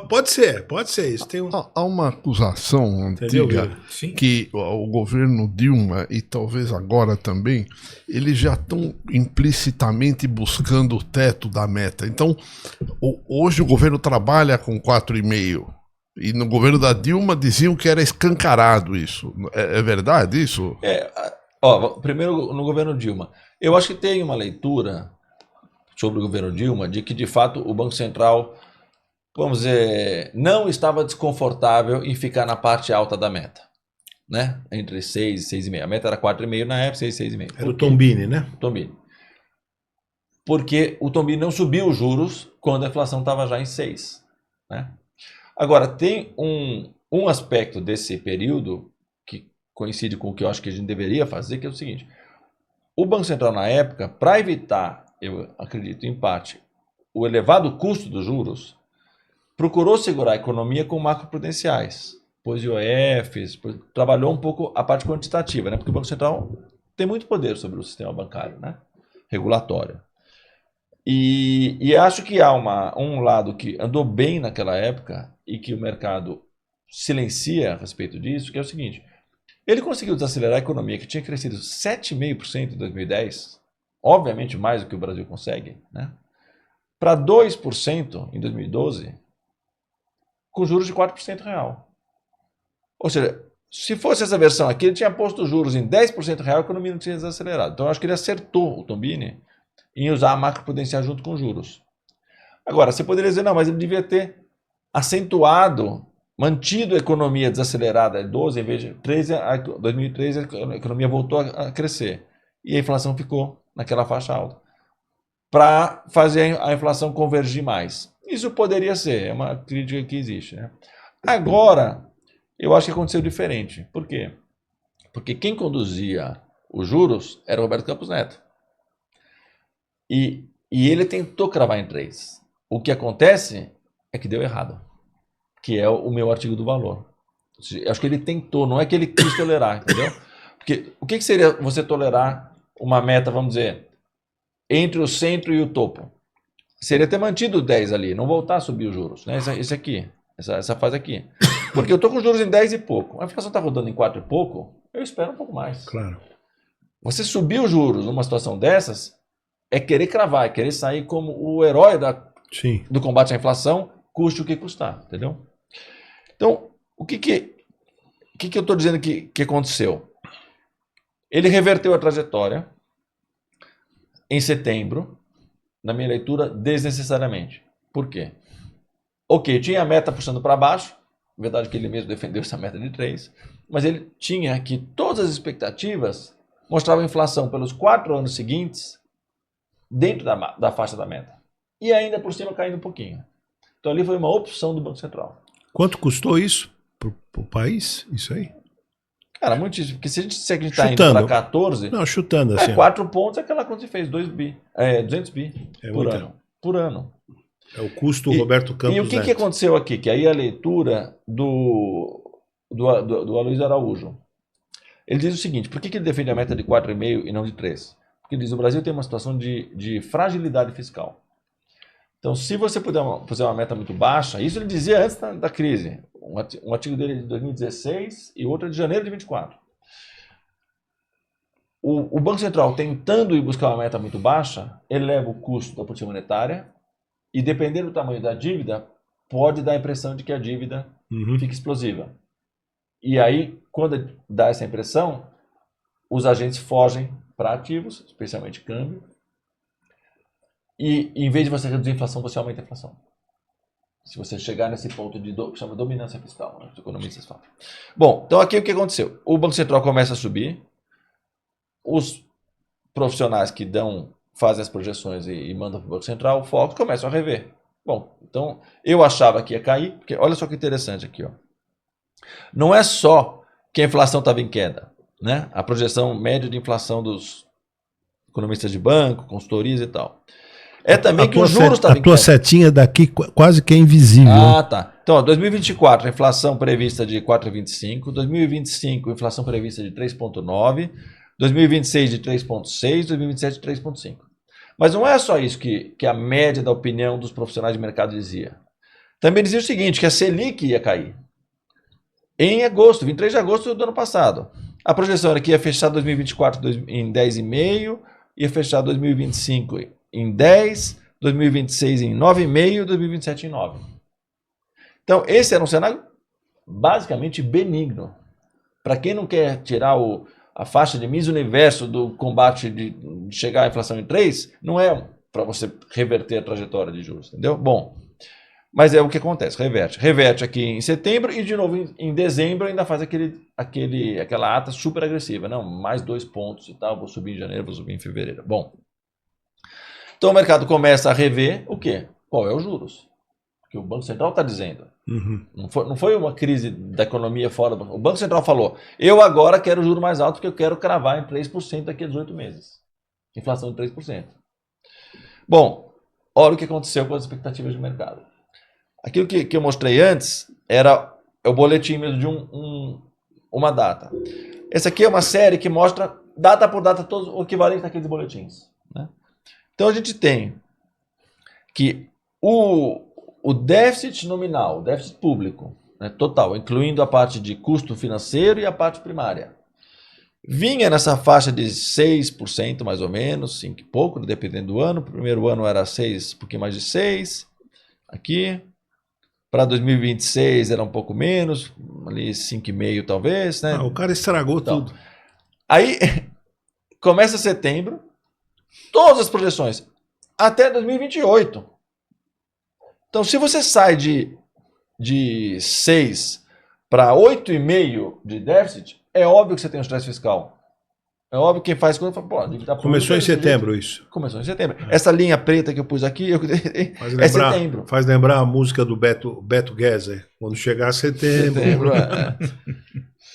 Speaker 2: Pode ser isso.
Speaker 4: Há uma acusação antiga que o governo Dilma, e talvez agora também, eles já estão implicitamente buscando o teto da meta. Então, hoje o governo trabalha com 4,5. E no governo da Dilma diziam que era escancarado isso. É verdade isso?
Speaker 3: Primeiro no governo Dilma. Eu acho que tem uma leitura sobre o governo Dilma de que, de fato, o Banco Central, vamos dizer, não estava desconfortável em ficar na parte alta da meta. Né? Entre 6 e 6,5. A meta era 4,5 na época, 6 e 6,5.
Speaker 2: Era o Tombini, né?
Speaker 3: Tombini. Porque o Tombini não subiu os juros quando a inflação estava já em 6. Né? Agora, tem um aspecto desse período que coincide com o que eu acho que a gente deveria fazer, que é o seguinte. O Banco Central, na época, para evitar, eu acredito em parte, o elevado custo dos juros, procurou segurar a economia com macroprudenciais, pôs IOFs, trabalhou um pouco a parte quantitativa, né? Porque o Banco Central tem muito poder sobre o sistema bancário, né? Regulatório. E acho que há um lado que andou bem naquela época e que o mercado silencia a respeito disso, que é o seguinte, ele conseguiu desacelerar a economia que tinha crescido 7,5% em 2010, obviamente mais do que o Brasil consegue, né? Para 2% em 2012, com juros de 4% real. Ou seja, se fosse essa versão aqui, ele tinha posto os juros em 10% real, a economia não tinha desacelerado. Então, eu acho que ele acertou, o Tombini, em usar a macroprudencial junto com juros. Agora, você poderia dizer, não, mas ele devia ter acentuado, mantido a economia desacelerada, 12 em vez de 13, 2013 a economia voltou a crescer. E a inflação ficou naquela faixa alta. Para fazer a inflação convergir mais. Isso poderia ser, é uma crítica que existe. Né? Agora, eu acho que aconteceu diferente. Por quê? Porque quem conduzia os juros era o Roberto Campos Neto. E ele tentou cravar em 3. O que acontece é que deu errado. Que é o meu artigo do Valor. Eu acho que ele tentou, não é que ele quis tolerar, entendeu? Porque o que seria você tolerar uma meta, vamos dizer, entre o centro e o topo? Seria ter mantido 10 ali, não voltar a subir os juros. Né? Esse aqui, essa fase aqui. Porque eu estou com juros em 10 e pouco. A inflação está rodando em 4 e pouco, eu espero um pouco mais.
Speaker 2: Claro.
Speaker 3: Você subir os juros numa situação dessas é querer cravar, é querer sair como o herói do combate à inflação, custe o que custar, entendeu? Então, o que eu estou dizendo que aconteceu? Ele reverteu a trajetória em setembro, na minha leitura, desnecessariamente. Por quê? Ok, tinha a meta puxando para baixo, verdade que ele mesmo defendeu essa meta de 3, mas ele tinha que todas as expectativas mostravam a inflação pelos 4 anos seguintes dentro da faixa da meta. E ainda por cima caindo um pouquinho. Então ali foi uma opção do Banco Central.
Speaker 2: Quanto custou isso para o país? Isso aí?
Speaker 3: Cara, muitíssimo. Porque se a gente está indo para 14,
Speaker 2: não, chutando assim,
Speaker 3: 4 pontos é aquela conta que fez 200 bi por ano.
Speaker 2: É o custo Roberto Campos.
Speaker 3: E o que aconteceu aqui? Que aí a leitura do Aloysio Araújo. Ele diz o seguinte, por que ele defende a meta de 4,5 e não de 3? Porque ele diz que o Brasil tem uma situação de fragilidade fiscal. Então, se você puser uma meta muito baixa, isso ele dizia antes da crise. Um artigo dele é de 2016 e outro é de janeiro de 24. O Banco Central, tentando ir buscar uma meta muito baixa, eleva o custo da política monetária e, dependendo do tamanho da dívida, pode dar a impressão de que a dívida fica explosiva. E aí, quando dá essa impressão, os agentes fogem para ativos, especialmente câmbio, e em vez de você reduzir a inflação, você aumenta a inflação. Se você chegar nesse ponto que chama dominância fiscal, né? Os economistas falam. Bom, então aqui o que aconteceu? O Banco Central começa a subir, os profissionais que fazem as projeções e mandam para o Banco Central, o foco, começam a rever. Bom, então eu achava que ia cair, porque olha só que interessante aqui, ó. Não é só que a inflação estava em queda, né? A projeção média de inflação dos economistas de banco, consultorias e tal. É também que os juros estavam em queda.
Speaker 2: A tua setinha daqui quase que é invisível.
Speaker 3: Ah, tá. Então, 2024, a inflação prevista de 4,25. 2025, inflação prevista de 3,9. 2026 de 3,6. 2027 de 3,5. Mas não é só isso que a média da opinião dos profissionais de mercado dizia. Também dizia o seguinte, que a Selic ia cair. Em agosto, 23 de agosto do ano passado. A projeção era que ia fechar 2024 em 10,5, ia fechar 2025 em 10, 2026 em 9,5, 2027 em 9. Então, esse era um cenário basicamente benigno. Para quem não quer tirar a faixa de Miss Universo do combate de chegar à inflação em 3, não é para você reverter a trajetória de juros, entendeu? Bom, mas é o que acontece, reverte aqui em setembro e de novo em dezembro ainda faz aquela ata super agressiva, não, mais 2 pontos e tal, vou subir em janeiro, vou subir em fevereiro. Bom, então o mercado começa a rever o quê? Qual é os juros? Que o Banco Central está dizendo. Não foi uma crise da economia fora do Banco. O Banco Central falou, eu agora quero o juro mais alto porque eu quero cravar em 3% daqui a 18 meses. Inflação de 3%. Bom, olha o que aconteceu com as expectativas de mercado. Aquilo que eu mostrei antes é o boletim mesmo de uma data. Essa aqui é uma série que mostra data por data todos o equivalente daqueles boletins, né? Então a gente tem que o déficit nominal, o déficit público, né, total, incluindo a parte de custo financeiro e a parte primária, vinha nessa faixa de 6% mais ou menos, 5 e pouco, dependendo do ano. O primeiro ano era 6, um pouquinho mais de 6, aqui. Para 2026 era um pouco menos, ali 5,5 talvez, né?
Speaker 2: O cara estragou tudo.
Speaker 3: Aí começa setembro, todas as projeções, até 2028. Então, se você sai de 6 para 8,5 de déficit, é óbvio que você tem um estresse fiscal. É óbvio que quem faz conta fala, pô,
Speaker 2: começou em setembro isso.
Speaker 3: Começou em setembro. Essa linha preta que eu pus aqui, é setembro.
Speaker 2: Faz lembrar a música do Beto Guezer, quando chegar setembro.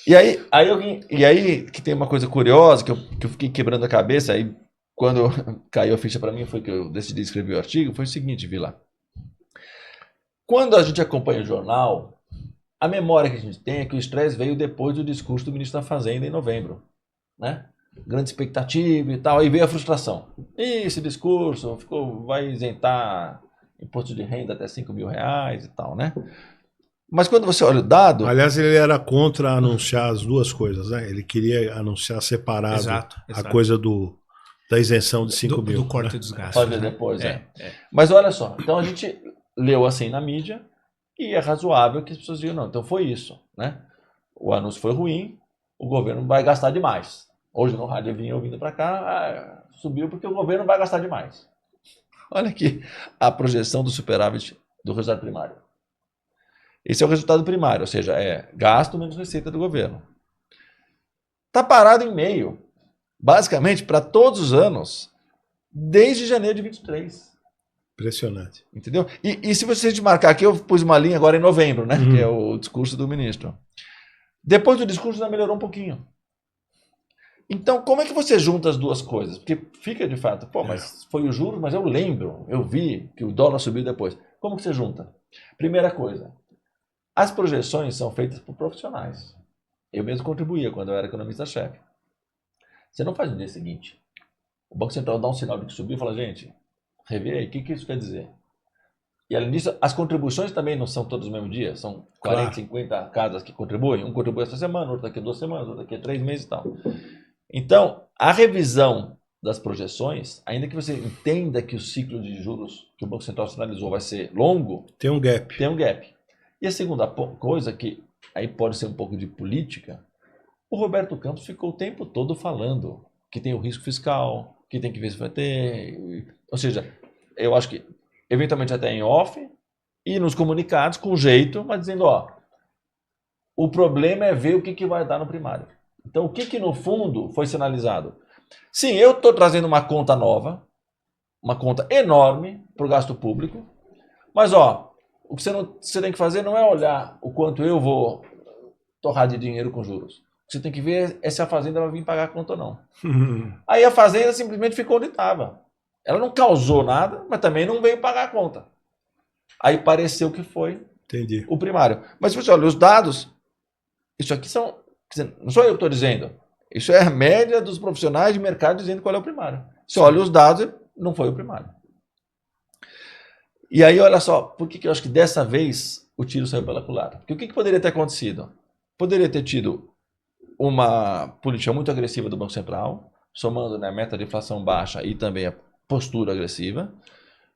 Speaker 3: E aí que tem uma coisa curiosa, que eu fiquei quebrando a cabeça, aí quando caiu a ficha para mim, foi que eu decidi escrever o artigo, foi o seguinte, Vila. Quando a gente acompanha o jornal, a memória que a gente tem é que o estresse veio depois do discurso do ministro da Fazenda em novembro, né? Grande expectativa e tal, aí veio a frustração. E esse discurso vai isentar imposto de renda até R$5.000 e tal, né? Mas quando você olha o dado...
Speaker 2: Aliás, ele era contra anunciar as duas coisas, né? Ele queria anunciar separado exato. A coisa da isenção de 5 mil.
Speaker 1: Do corte dos gastos.
Speaker 3: Pode ver depois, Mas olha só, então a gente leu assim na mídia, E é razoável que as pessoas digam, não, então foi isso, né? O anúncio foi ruim, o governo vai gastar demais. Hoje no rádio eu vinha ouvindo para cá, subiu porque o governo vai gastar demais. Olha aqui a projeção do superávit do resultado primário. Esse é o resultado primário, ou seja, é gasto menos receita do governo. Está parado em meio, basicamente, para todos os anos, desde janeiro de 23.
Speaker 2: Impressionante.
Speaker 3: Entendeu? E se você marcar aqui, eu pus uma linha agora em novembro, né? Que é o discurso do ministro. Depois do discurso já melhorou um pouquinho. Então, como é que você junta as duas coisas? Porque fica de fato, pô, mas foi o juros, mas eu lembro, eu vi que o dólar subiu depois. Como que você junta? Primeira coisa, as projeções são feitas por profissionais. Eu mesmo contribuía quando eu era economista-chefe. Você não faz no dia seguinte. O Banco Central dá um sinal de que subiu e fala, gente, revê aí, o que isso quer dizer? E além disso, as contribuições também não são todas no mesmo dia, são 40, 50 casas que contribuem, um contribui essa semana, outro daqui a 2 semanas, outro daqui a 3 meses e tal. Então, a revisão das projeções, ainda que você entenda que o ciclo de juros que o Banco Central sinalizou vai ser longo,
Speaker 2: tem um gap.
Speaker 3: Tem um gap. E a segunda coisa, que aí pode ser um pouco de política, o Roberto Campos ficou o tempo todo falando que tem o risco fiscal, que tem que ver se vai ter. Ou seja, eu acho que eventualmente até em off e nos comunicados com jeito, mas dizendo, ó, o problema é ver o que vai dar no primário. Então, o que no fundo foi sinalizado? Sim, eu estou trazendo uma conta nova, uma conta enorme para o gasto público, mas ó, o que você tem que fazer não é olhar o quanto eu vou torrar de dinheiro com juros. O que você tem que ver é se a Fazenda vai vir pagar a conta ou não. Aí a Fazenda simplesmente ficou onde estava. Ela não causou nada, mas também não veio pagar a conta. Aí pareceu que foi o primário. Mas se você olha os dados, isso aqui são... Não sou eu que estou dizendo. Isso é a média dos profissionais de mercado dizendo qual é o primário. Se olha os dados, não foi o primário. E aí, olha só, por que eu acho que dessa vez o tiro saiu pela culatra? Porque o que poderia ter acontecido? Poderia ter tido uma política muito agressiva do Banco Central, somando, né, a meta de inflação baixa e também a postura agressiva,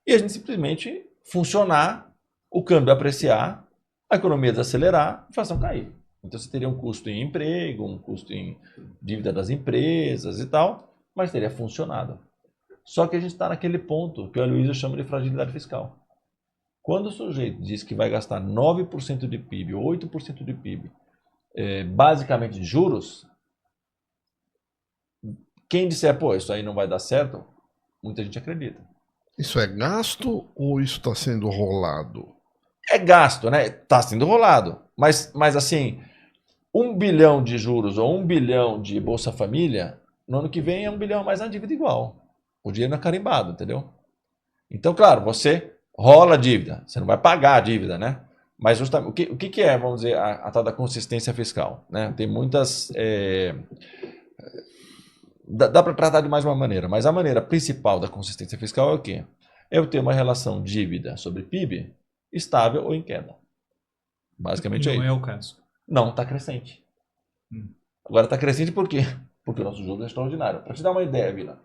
Speaker 3: e a gente simplesmente funcionar, o câmbio apreciar, a economia desacelerar, a inflação cair. Então você teria um custo em emprego, um custo em dívida das empresas e tal, mas teria funcionado. Só que a gente está naquele ponto que o Aloysio chama de fragilidade fiscal. Quando o sujeito diz que vai gastar 9% de PIB, 8% de PIB, basicamente de juros, quem disser, pô, isso aí não vai dar certo, muita gente acredita.
Speaker 4: Isso é gasto ou isso está sendo rolado?
Speaker 3: É gasto, né? Está sendo rolado. Mas assim, 1 bilhão de juros ou 1 bilhão de Bolsa Família, no ano que vem é 1 bilhão a mais na dívida igual. O dinheiro não é carimbado, entendeu? Então, claro, você rola a dívida. Você não vai pagar a dívida, né? Mas justamente, o que é, vamos dizer, a tal da consistência fiscal? Né? Tem muitas... Dá para tratar de mais uma maneira, mas a maneira principal da consistência fiscal é o quê? É eu ter uma relação dívida sobre PIB estável ou em queda. Basicamente é isso.
Speaker 1: Não é o caso.
Speaker 3: Não, está crescente. Agora está crescente por quê? Porque o nosso juros é extraordinário. Para te dar uma ideia, Vila,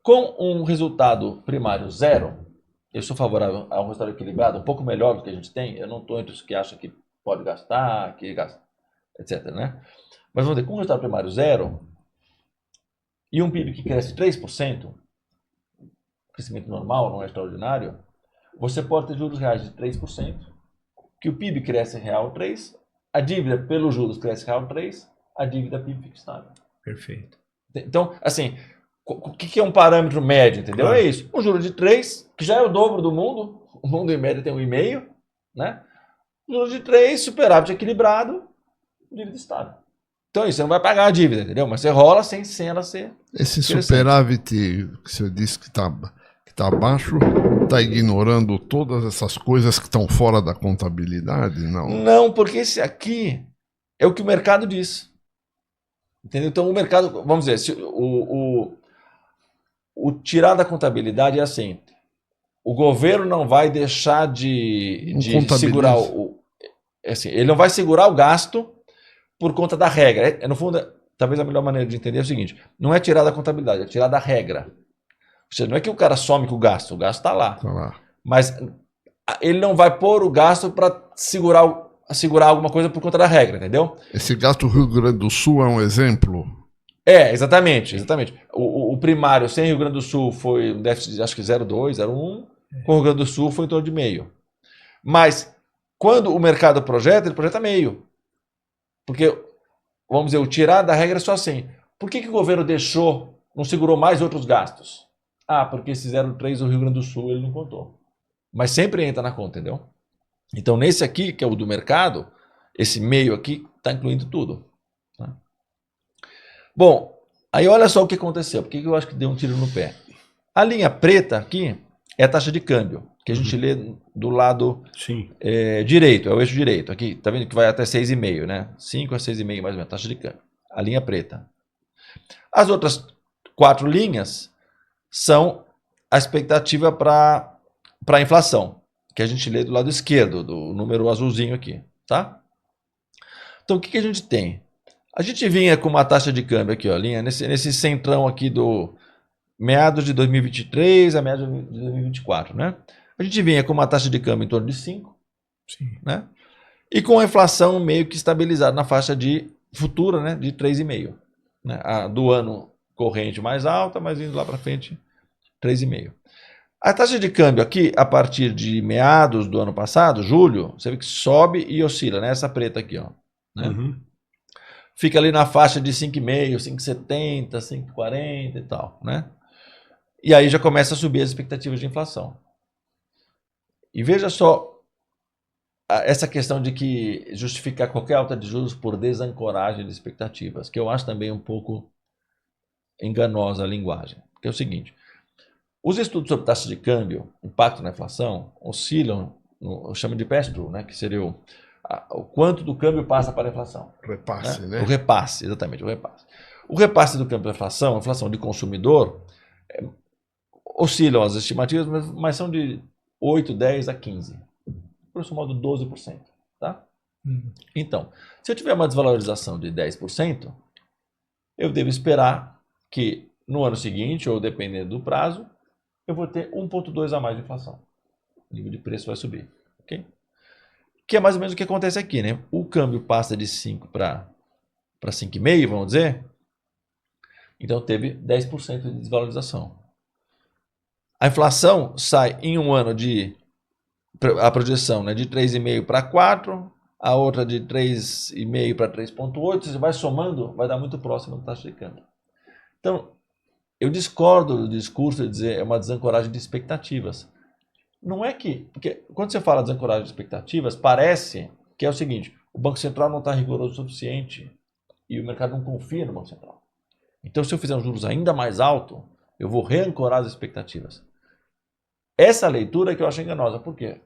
Speaker 3: com um resultado primário zero, eu sou favorável a um resultado equilibrado, um pouco melhor do que a gente tem. Eu não estou entre os que acham que pode gastar, que gasta, etc. Né? Mas vamos dizer, com um resultado primário zero e um PIB que cresce 3%, crescimento normal, não é extraordinário, você pode ter juros reais de 3%, que o PIB cresce real 3%, a dívida pelos juros cresce real 3%, a dívida PIB fica estável.
Speaker 1: Perfeito.
Speaker 3: Então, assim, o que é um parâmetro médio, entendeu? Claro. É isso. Um juro de 3, que já é o dobro do mundo, o mundo em média tem 1,5, né? Juro de 3, superávit equilibrado, dívida estável. Então, isso, você não vai pagar a dívida, entendeu? Mas você rola sem ela ser...
Speaker 4: Esse superávit que você disse que está baixo, está ignorando todas essas coisas que estão fora da contabilidade? Não.
Speaker 3: Não, porque esse aqui é o que o mercado diz. Entendeu? Então, o mercado, vamos dizer, se o tirar da contabilidade é assim, o governo não vai deixar de segurar assim, ele não vai segurar o gasto por conta da regra. No fundo, talvez a melhor maneira de entender é o seguinte, não é tirar da contabilidade, é tirar da regra. Ou seja, não é que o cara some com o gasto está lá.
Speaker 4: Tá lá.
Speaker 3: Mas ele não vai pôr o gasto para segurar alguma coisa por conta da regra, entendeu?
Speaker 4: Esse gasto Rio Grande do Sul é um exemplo?
Speaker 3: Exatamente. O primário sem Rio Grande do Sul foi um déficit de acho que 0,2, 0,1. Com o Rio Grande do Sul foi em torno de meio. Mas quando o mercado projeta, ele projeta meio. Porque, vamos dizer, o tirar da regra é só assim. Por que o governo não segurou mais outros gastos? Porque esse 0,3 o Rio Grande do Sul ele não contou. Mas sempre entra na conta, entendeu? Então, nesse aqui, que é o do mercado, esse meio aqui está incluindo tudo. Tá? Bom, aí olha só o que aconteceu. Por que eu acho que deu um tiro no pé? A linha preta aqui é a taxa de câmbio, que a gente lê do lado direito, é o eixo direito. Aqui, tá vendo que vai até 6,5, né? 5 a 6,5 mais ou menos, taxa de câmbio. A linha preta. As outras 4 linhas são a expectativa para a inflação, que a gente lê do lado esquerdo, do número azulzinho aqui, tá? Então, o que a gente tem? A gente vinha com uma taxa de câmbio aqui, ó, linha, nesse centrão aqui do meados de 2023 a meados de 2024, né? A gente vinha com uma taxa de câmbio em torno de 5, né? E com a inflação meio que estabilizada na faixa de futura, né, de 3,5, né? A do ano corrente mais alta, mas indo lá para frente 3,5. A taxa de câmbio aqui, a partir de meados do ano passado, julho, você vê que sobe e oscila, né? Essa preta aqui, ó, né? Fica ali na faixa de 5,5, 5,70, 5,40 e tal, né? E aí já começa a subir as expectativas de inflação. E veja só essa questão de que justificar qualquer alta de juros por desancoragem de expectativas, que eu acho também um pouco enganosa a linguagem. Que é o seguinte, os estudos sobre taxa de câmbio, impacto na inflação, oscilam, eu chamo de pass-through, né? Que seria o quanto do câmbio passa para a inflação.
Speaker 4: Repasse, né?
Speaker 3: O repasse, exatamente, o repasse. O repasse do câmbio para a inflação de consumidor, oscilam as estimativas, mas são de 8, 10 a 15. Grosso modo, 12%. Tá? Então, se eu tiver uma desvalorização de 10%, eu devo esperar que no ano seguinte, ou dependendo do prazo, eu vou ter 1,2 a mais de inflação. O nível de preço vai subir. Ok? Que é mais ou menos o que acontece aqui, né? O câmbio passa de 5 para 5,5, vamos dizer. Então teve 10% de desvalorização. A inflação sai em um ano a projeção, né, de 3,5 para 4, a outra de 3,5 para 3,8, você vai somando, vai dar muito próximo da taxa de câmbio. Então, eu discordo do discurso de dizer é uma desancoragem de expectativas. Não é que... Porque quando você fala desancoragem de expectativas, parece que é o seguinte, o Banco Central não está rigoroso o suficiente e o mercado não confia no Banco Central. Então, se eu fizer um juros ainda mais alto, eu vou reancorar as expectativas. Essa leitura é que eu acho enganosa. Por quê?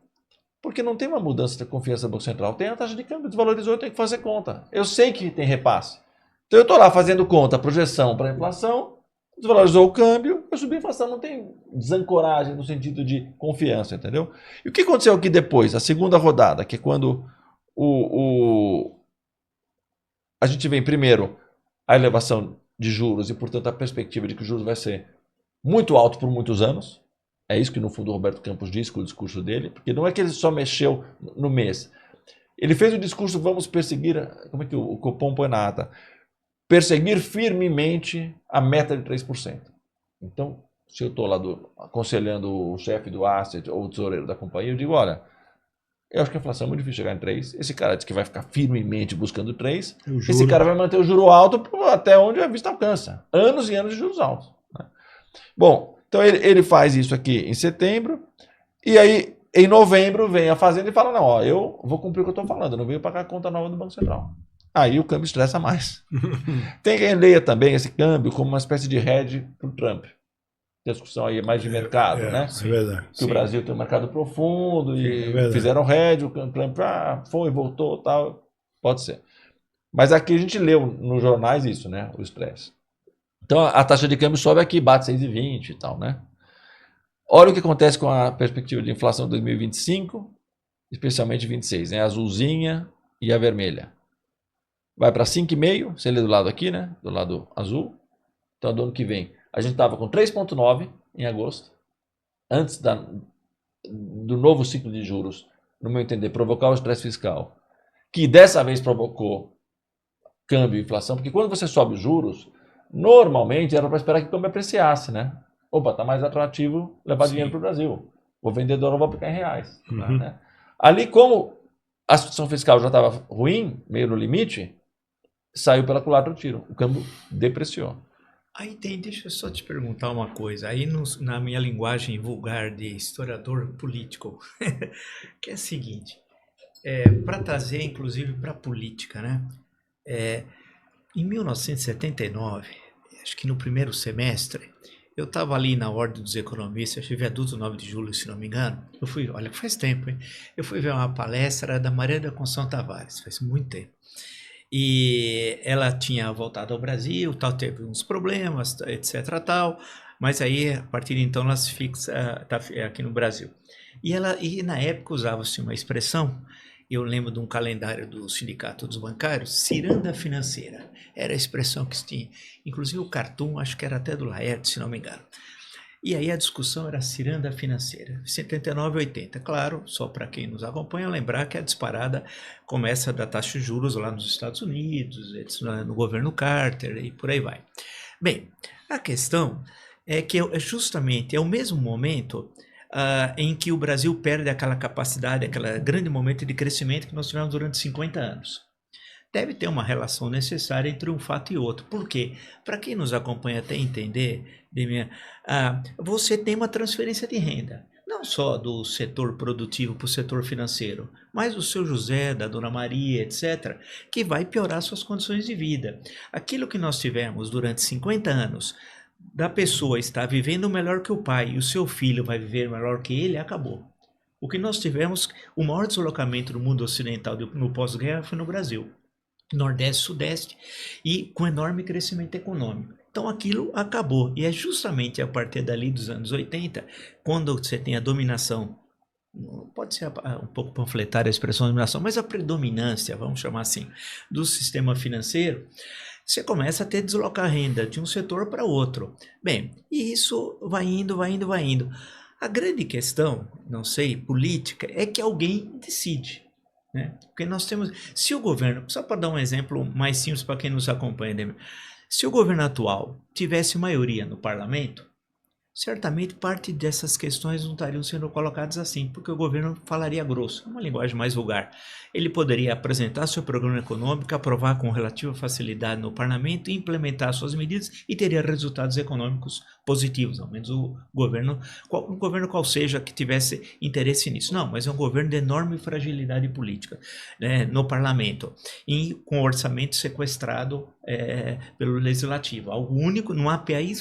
Speaker 3: Porque não tem uma mudança da confiança do Banco Central. Tem a taxa de câmbio, desvalorizou, eu tenho que fazer conta. Eu sei que tem repasse. Então, eu estou lá fazendo conta, projeção para a inflação, desvalorizou o câmbio, eu subi a inflação, não tem desancoragem no sentido de confiança, entendeu? E o que aconteceu aqui depois? A segunda rodada, que é quando a gente vem primeiro a elevação de juros e, portanto, a perspectiva de que o juros vai ser muito alto por muitos anos. É isso que, no fundo, o Roberto Campos disse com o discurso dele, porque não é que ele só mexeu no mês. Ele fez o discurso, vamos perseguir, como é que o Copom põe na ata? Perseguir firmemente a meta de 3%. Então, se eu estou lá aconselhando o chefe do asset ou o tesoureiro da companhia, eu digo, olha, eu acho que a inflação é muito difícil chegar em 3. Esse cara diz que vai ficar firmemente buscando 3. Esse cara vai manter o juro alto até onde a vista alcança. Anos e anos de juros altos. Né? Bom, então ele faz isso aqui em setembro. E aí, em novembro, vem a Fazenda e fala, não, ó, eu vou cumprir o que eu estou falando. Eu não venho pagar a conta nova do Banco Central. Aí o câmbio estressa mais. Tem quem leia também esse câmbio como uma espécie de hedge para o Trump. A discussão aí é mais de mercado, né?
Speaker 2: É verdade.
Speaker 3: Que o Brasil tem um mercado profundo e fizeram hedge, o Trump foi, voltou, tal. Pode ser. Mas aqui a gente leu nos jornais isso, né? O estresse. Então a taxa de câmbio sobe aqui, bate 6,20 e tal, né? Olha o que acontece com a perspectiva de inflação de 2025, especialmente 26, né? A azulzinha e a vermelha. Vai para 5,5, você lê do lado aqui, né? Do lado azul. Então, do ano que vem, a gente estava com 3,9 em agosto, antes do novo ciclo de juros, no meu entender, provocar o estresse fiscal, que dessa vez provocou câmbio e inflação, porque quando você sobe os juros, normalmente era para esperar que o câmbio apreciasse, né? Opa, está mais atrativo levar dinheiro para o Brasil. Vou vender dólar, vou aplicar em reais. Né? Ali, como a situação fiscal já estava ruim, meio no limite, saiu pela culatra do tiro. O câmbio depreciou.
Speaker 1: Aí deixa eu só te perguntar uma coisa, aí na minha linguagem vulgar de historiador político, que é a seguinte, para trazer inclusive para a política, né? Em 1979, acho que no primeiro semestre, eu estava ali na Ordem dos Economistas, acho que viaduto 9 de julho, se não me engano. Eu fui, olha, faz tempo, hein? Eu fui ver uma palestra da Maria da Conceição Tavares, faz muito tempo. E ela tinha voltado ao Brasil, tal, teve uns problemas, etc, tal, mas aí, a partir de então, ela se fixa aqui no Brasil. E na época usava-se uma expressão, eu lembro de um calendário do Sindicato dos Bancários, ciranda financeira, era a expressão que se tinha. Inclusive o cartoon, acho que era até do Laerte, se não me engano. E aí a discussão era ciranda financeira, 79 e 80. Claro, só para quem nos acompanha, lembrar que a disparada começa da taxa de juros lá nos Estados Unidos, no governo Carter e por aí vai. Bem, a questão é que justamente é o mesmo momento em que o Brasil perde aquela capacidade, aquele grande momento de crescimento que nós tivemos durante 50 anos. Deve ter uma relação necessária entre um fato e outro. Por quê? Para quem nos acompanha até entender, você tem uma transferência de renda, não só do setor produtivo para o setor financeiro, mas do seu José, da Dona Maria, etc., que vai piorar suas condições de vida. Aquilo que nós tivemos durante 50 anos, da pessoa estar vivendo melhor que o pai e o seu filho vai viver melhor que ele, acabou. O que nós tivemos, o maior deslocamento do mundo ocidental no pós-guerra foi no Brasil. Nordeste, Sudeste, e com enorme crescimento econômico. Então aquilo acabou, e é justamente a partir dali dos anos 80, quando você tem a dominação, pode ser um pouco panfletária a expressão dominação, mas a predominância, vamos chamar assim, do sistema financeiro, você começa a ter deslocar renda de um setor para outro. Bem, e isso vai indo, vai indo, vai indo. A grande questão, não sei, política, é que alguém decide. Né? Porque nós temos, se o governo, só para dar um exemplo mais simples para quem nos acompanha, se o governo atual tivesse maioria no parlamento, certamente parte dessas questões não estariam sendo colocadas assim, porque o governo falaria grosso, uma linguagem mais vulgar. Ele poderia apresentar seu programa econômico, aprovar com relativa facilidade no parlamento, implementar suas medidas e teria resultados econômicos positivos, ao menos o governo qual seja que tivesse interesse nisso. Não, mas é um governo de enorme fragilidade política, né, no parlamento, e com orçamento sequestrado pelo legislativo. Algo único, não há país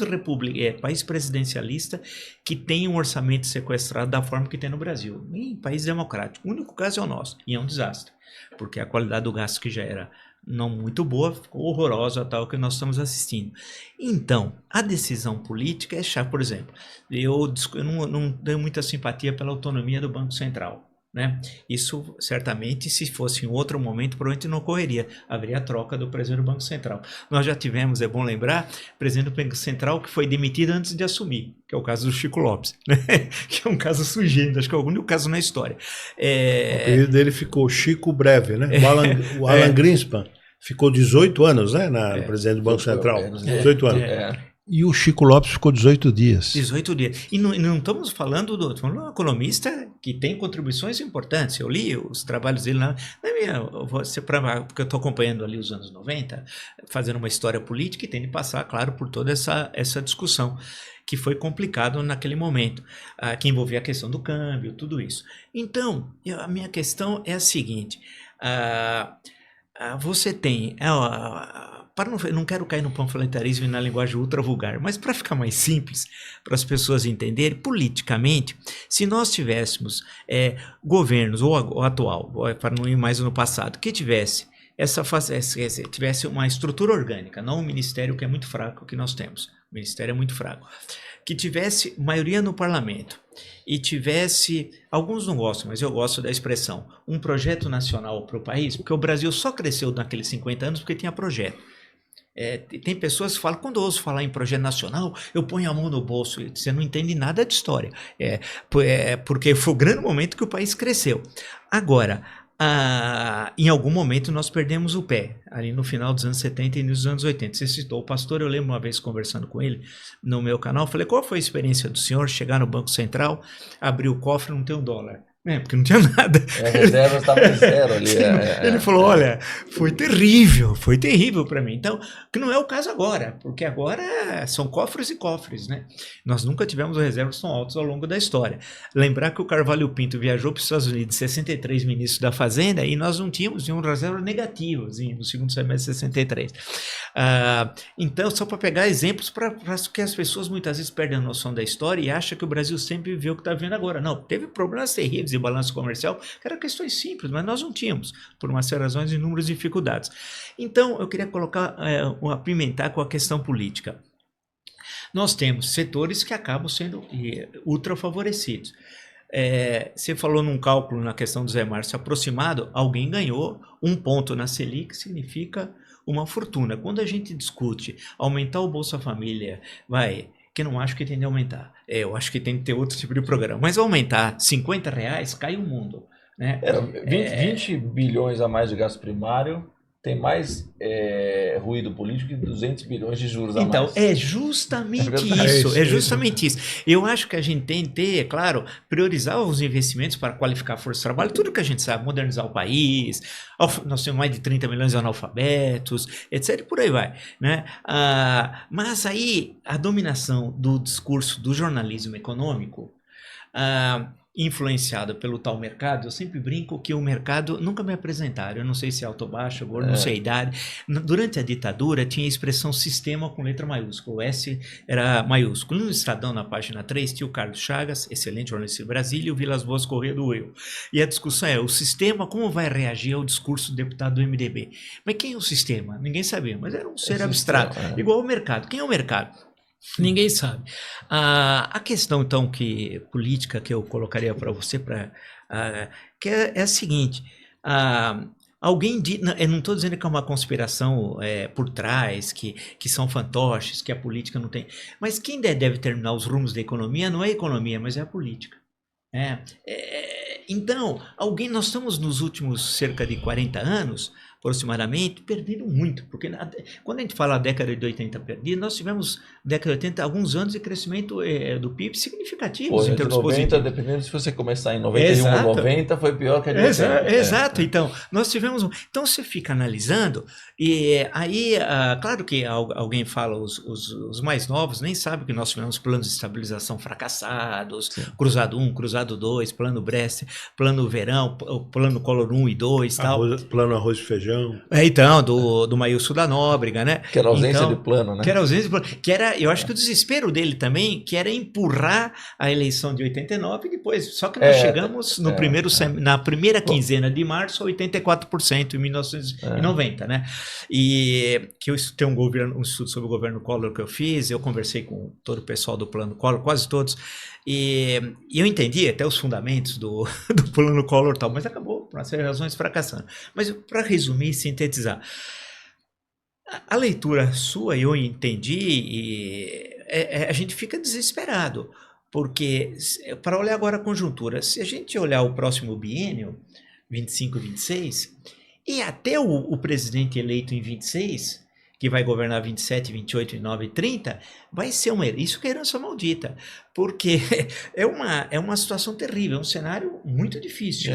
Speaker 1: presidencialista que tem um orçamento sequestrado da forma que tem no Brasil. Em país democrático. O único caso é o nosso, e é um desastre, porque a qualidade do gasto que já era não muito boa, ficou horrorosa, tal que nós estamos assistindo. Então, a decisão política é chave. Por exemplo, eu não tenho muita simpatia pela autonomia do Banco Central. Né? Isso certamente, se fosse em outro momento, provavelmente não ocorreria, haveria a troca do presidente do Banco Central. Nós já tivemos, é bom lembrar, presidente do Banco Central que foi demitido antes de assumir, que é o caso do Chico Lopes, né? Que é um caso sugênito, acho que é o único caso na história.
Speaker 2: O apelido dele ficou Chico Breve, né? O Alan Greenspan ficou 18 anos, né, no presidente do Banco Central, 18 anos. E o Chico Lopes ficou 18 dias.
Speaker 1: 18 dias. E não estamos falando de um economista que tem contribuições importantes. Eu li os trabalhos dele porque eu estou acompanhando ali os anos 90, fazendo uma história política e tem de passar, claro, por toda essa discussão, que foi complicado naquele momento, que envolvia a questão do câmbio, tudo isso. Então, a minha questão é a seguinte, você tem... não quero cair no panfletarismo e na linguagem ultra vulgar, mas para ficar mais simples, para as pessoas entenderem, politicamente, se nós tivéssemos governos, ou atual, para não ir mais no passado, que tivesse uma estrutura orgânica, não um ministério que é muito fraco que nós temos, o ministério é muito fraco, que tivesse maioria no parlamento e tivesse, alguns não gostam, mas eu gosto da expressão, um projeto nacional para o país, porque o Brasil só cresceu naqueles 50 anos porque tinha projeto. Tem pessoas que falam, quando eu ouço falar em projeto nacional, eu ponho a mão no bolso. Você não entende nada de história. Porque foi o grande momento que o país cresceu. Agora, em algum momento nós perdemos o pé, ali no final dos anos 70 e nos anos 80. Você citou o pastor, eu lembro uma vez conversando com ele no meu canal, falei, qual foi a experiência do senhor chegar no Banco Central, abrir o cofre e não ter $1? Porque não tinha nada.
Speaker 3: A reserva estava em zero ali.
Speaker 1: Ele falou, olha, foi terrível para mim. Então, que não é o caso agora, porque agora são cofres e cofres, né? Nós nunca tivemos reservas tão altas ao longo da história. Lembrar que o Carvalho Pinto viajou para os Estados Unidos, 63 ministros da Fazenda, e nós não tínhamos reservas negativas no segundo semestre de 63. Então, só para pegar exemplos, para que as pessoas muitas vezes perdem a noção da história e acham que o Brasil sempre viveu o que está vivendo agora. Não, teve problemas terríveis de balanço comercial, que eram questões simples, mas nós não tínhamos, por uma série de razões, inúmeras dificuldades. Então, eu queria apimentar com a questão política. Nós temos setores que acabam sendo ultra favorecidos. Você falou num cálculo na questão do Zé Márcio aproximado, alguém ganhou 1 ponto na Selic, significa uma fortuna. Quando a gente discute aumentar o Bolsa Família, que não acho que tem de aumentar. Eu acho que tem que ter outro tipo de programa. Mas aumentar R$50, cai o mundo. Né?
Speaker 3: 20 bilhões a mais de gasto primário tem mais ruído político que 200 bilhões de juros a mais.
Speaker 1: Então, é justamente isso. Eu acho que a gente tem que ter, claro, priorizar os investimentos para qualificar a força de trabalho, tudo que a gente sabe, modernizar o país, nós temos mais de 30 milhões de analfabetos, etc, e por aí vai. Né? Mas aí, a dominação do discurso do jornalismo econômico, influenciado pelo tal mercado, eu sempre brinco que o mercado nunca me apresentaram, eu não sei se é alto ou baixo, agora não sei a idade. Durante a ditadura tinha a expressão sistema com letra maiúscula, o S era maiúsculo. No Estadão, na página 3, tinha o Carlos Chagas, excelente jornalista de Brasília, e o Vilas Boas Corrêa do Eu. E a discussão o sistema, como vai reagir ao discurso do deputado do MDB? Mas quem é o sistema? Ninguém sabia, mas era um ser abstrato, igual ao mercado. Quem é o mercado? Ninguém sabe. A questão, então, política que eu colocaria para você, que é a seguinte, alguém eu não estou dizendo que é uma conspiração por trás, que são fantoches, que a política não tem, mas quem deve determinar os rumos da economia não é a economia, mas é a política. Então, nós estamos nos últimos cerca de 40 anos, aproximadamente, perderam muito, porque quando a gente fala da década de 80 perdida, nós tivemos, década de 80, alguns anos de crescimento do PIB significativos em termos
Speaker 3: 90,
Speaker 1: positivos.
Speaker 3: Dependendo se você começar em 91 ou 90, foi pior que a de 80.
Speaker 1: Exato, então, nós tivemos... Então, você fica analisando, e aí, claro que alguém fala, os mais novos nem sabem que nós tivemos planos de estabilização fracassados, Sim. Cruzado 1, Cruzado 2, Plano Brest, Plano Verão, Plano Collor 1 e 2,
Speaker 2: Plano Arroz e Feijão.
Speaker 1: Então, do Maílson da Nóbrega, né?
Speaker 3: Que era ausência de plano, né?
Speaker 1: Que era ausência de plano. Que era, eu acho que o desespero dele também, que era empurrar a eleição de 89 e depois. Só que nós chegamos na primeira quinzena de março a 84% em 1990, né? E que eu tenho um estudo sobre o governo Collor que eu fiz, eu conversei com todo o pessoal do plano Collor, quase todos, e eu entendi até os fundamentos do plano Collor e tal, mas acabou, por uma série de razões, fracassando. Mas para resumir e sintetizar, a leitura sua eu entendi e a gente fica desesperado, porque para olhar agora a conjuntura, se a gente olhar o próximo biênio, 25 e 26, e até o presidente eleito em 26, que vai governar 27, 28, 29 e 30, vai ser isso que é herança maldita, porque é uma situação terrível, é um cenário muito difícil.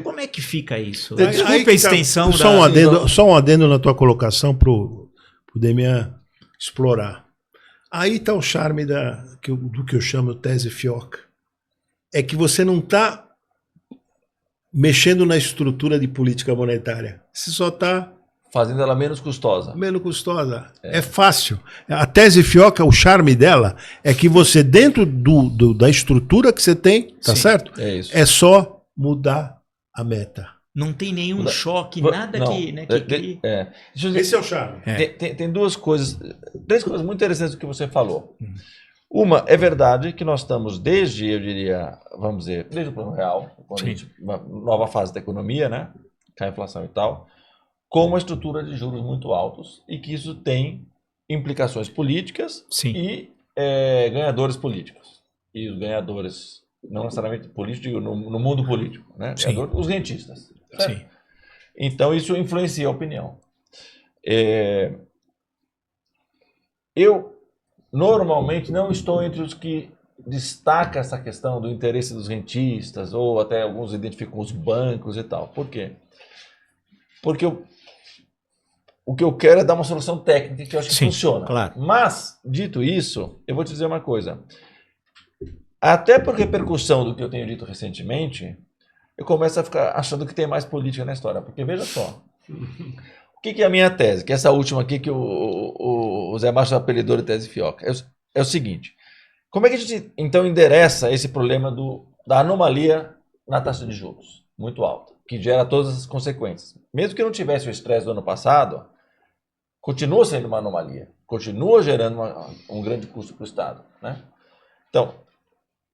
Speaker 1: Como é que fica isso?
Speaker 2: Desculpa a extensão só um adendo na tua colocação para o Demian explorar. Aí está o charme do que eu chamo de tese Fioc. É que você não está mexendo na estrutura de política monetária. Você só está
Speaker 3: fazendo ela menos custosa.
Speaker 2: Menos custosa. É fácil. A tese Fioca, o charme dela é que você, dentro da estrutura que você tem, tá certo?
Speaker 3: É isso.
Speaker 2: É só mudar a meta.
Speaker 1: Não tem nenhum choque, nada que
Speaker 2: Esse é o charme.
Speaker 3: Tem três coisas muito interessantes do que você falou. Uma, é verdade que nós estamos desde, eu diria, vamos dizer, desde o Plano Real, uma nova fase da economia, né? Com a inflação e tal, com uma estrutura de juros muito altos e que isso tem implicações políticas e ganhadores políticos. E os ganhadores, não necessariamente políticos, no mundo político, né? Os rentistas. Certo? Sim. Então, isso influencia a opinião. Eu, normalmente, não estou entre os que destacam essa questão do interesse dos rentistas, ou até alguns identificam os bancos e tal. Por quê? Porque o que eu quero é dar uma solução técnica que eu acho que funciona.
Speaker 1: Claro.
Speaker 3: Mas, dito isso, eu vou te dizer uma coisa. Até por repercussão do que eu tenho dito recentemente, eu começo a ficar achando que tem mais política na história. Porque veja só, o que é a minha tese? Que é essa última aqui que o Zé Márcio apelidou de tese fioca. É o seguinte, como é que a gente então endereça esse problema da anomalia na taxa de juros muito alta, que gera todas as consequências? Mesmo que não tivesse o estresse do ano passado, continua sendo uma anomalia, continua gerando um grande custo para o Estado, né? Então,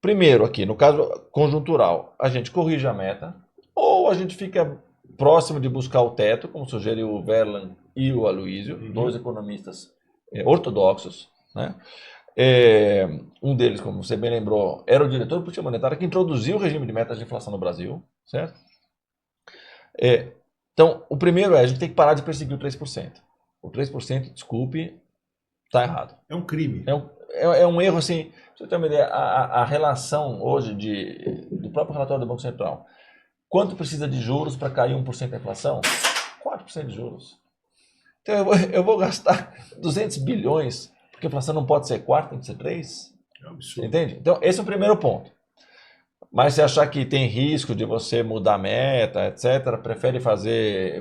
Speaker 3: primeiro aqui, no caso conjuntural, a gente corrige a meta, ou a gente fica próximo de buscar o teto, como sugeriu o Verlan e o Aloysio, dois economistas ortodoxos, né? Um deles, como você bem lembrou, era o diretor de política monetária que introduziu o regime de metas de inflação no Brasil, certo? Então, o primeiro a gente tem que parar de perseguir o 3%. O 3%, desculpe, está errado.
Speaker 2: É um crime.
Speaker 3: É um erro, assim, pra você ter uma ideia, a relação hoje do próprio relatório do Banco Central. Quanto precisa de juros para cair 1% da inflação? 4% de juros. Então, eu vou gastar 200 bilhões, porque a inflação não pode ser 4, tem que ser 3.
Speaker 2: É um absurdo.
Speaker 3: Entende? Então, esse é o primeiro ponto. Mas se achar que tem risco de você mudar a meta, etc., prefere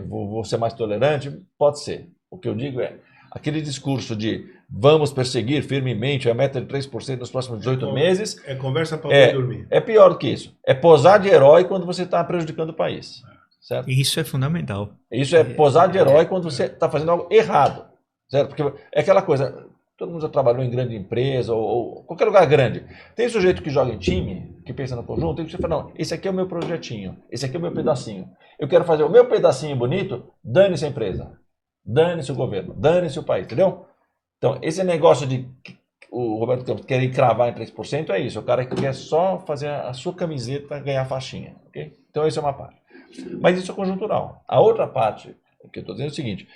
Speaker 3: vou ser mais tolerante, pode ser. O que eu digo é, aquele discurso de vamos perseguir firmemente a meta de 3% nos próximos 18 meses...
Speaker 2: É conversa para dormir.
Speaker 3: É pior do que isso. É posar de herói quando você está prejudicando o país. Certo?
Speaker 1: Isso é fundamental.
Speaker 3: Isso é posar de herói quando você está fazendo algo errado. Certo? Porque é aquela coisa... Todo mundo já trabalhou em grande empresa ou qualquer lugar grande. Tem sujeito que joga em time, que pensa no conjunto, e você fala, não, esse aqui é o meu projetinho, esse aqui é o meu pedacinho. Eu quero fazer o meu pedacinho bonito, dane-se a empresa, dane-se o governo, dane-se o país, entendeu? Então, esse negócio de o Roberto Campos querer cravar em 3% é isso. O cara que quer só fazer a sua camiseta ganhar faixinha, ok? Então, essa é uma parte. Mas isso é conjuntural. A outra parte, que eu estou dizendo é o seguinte...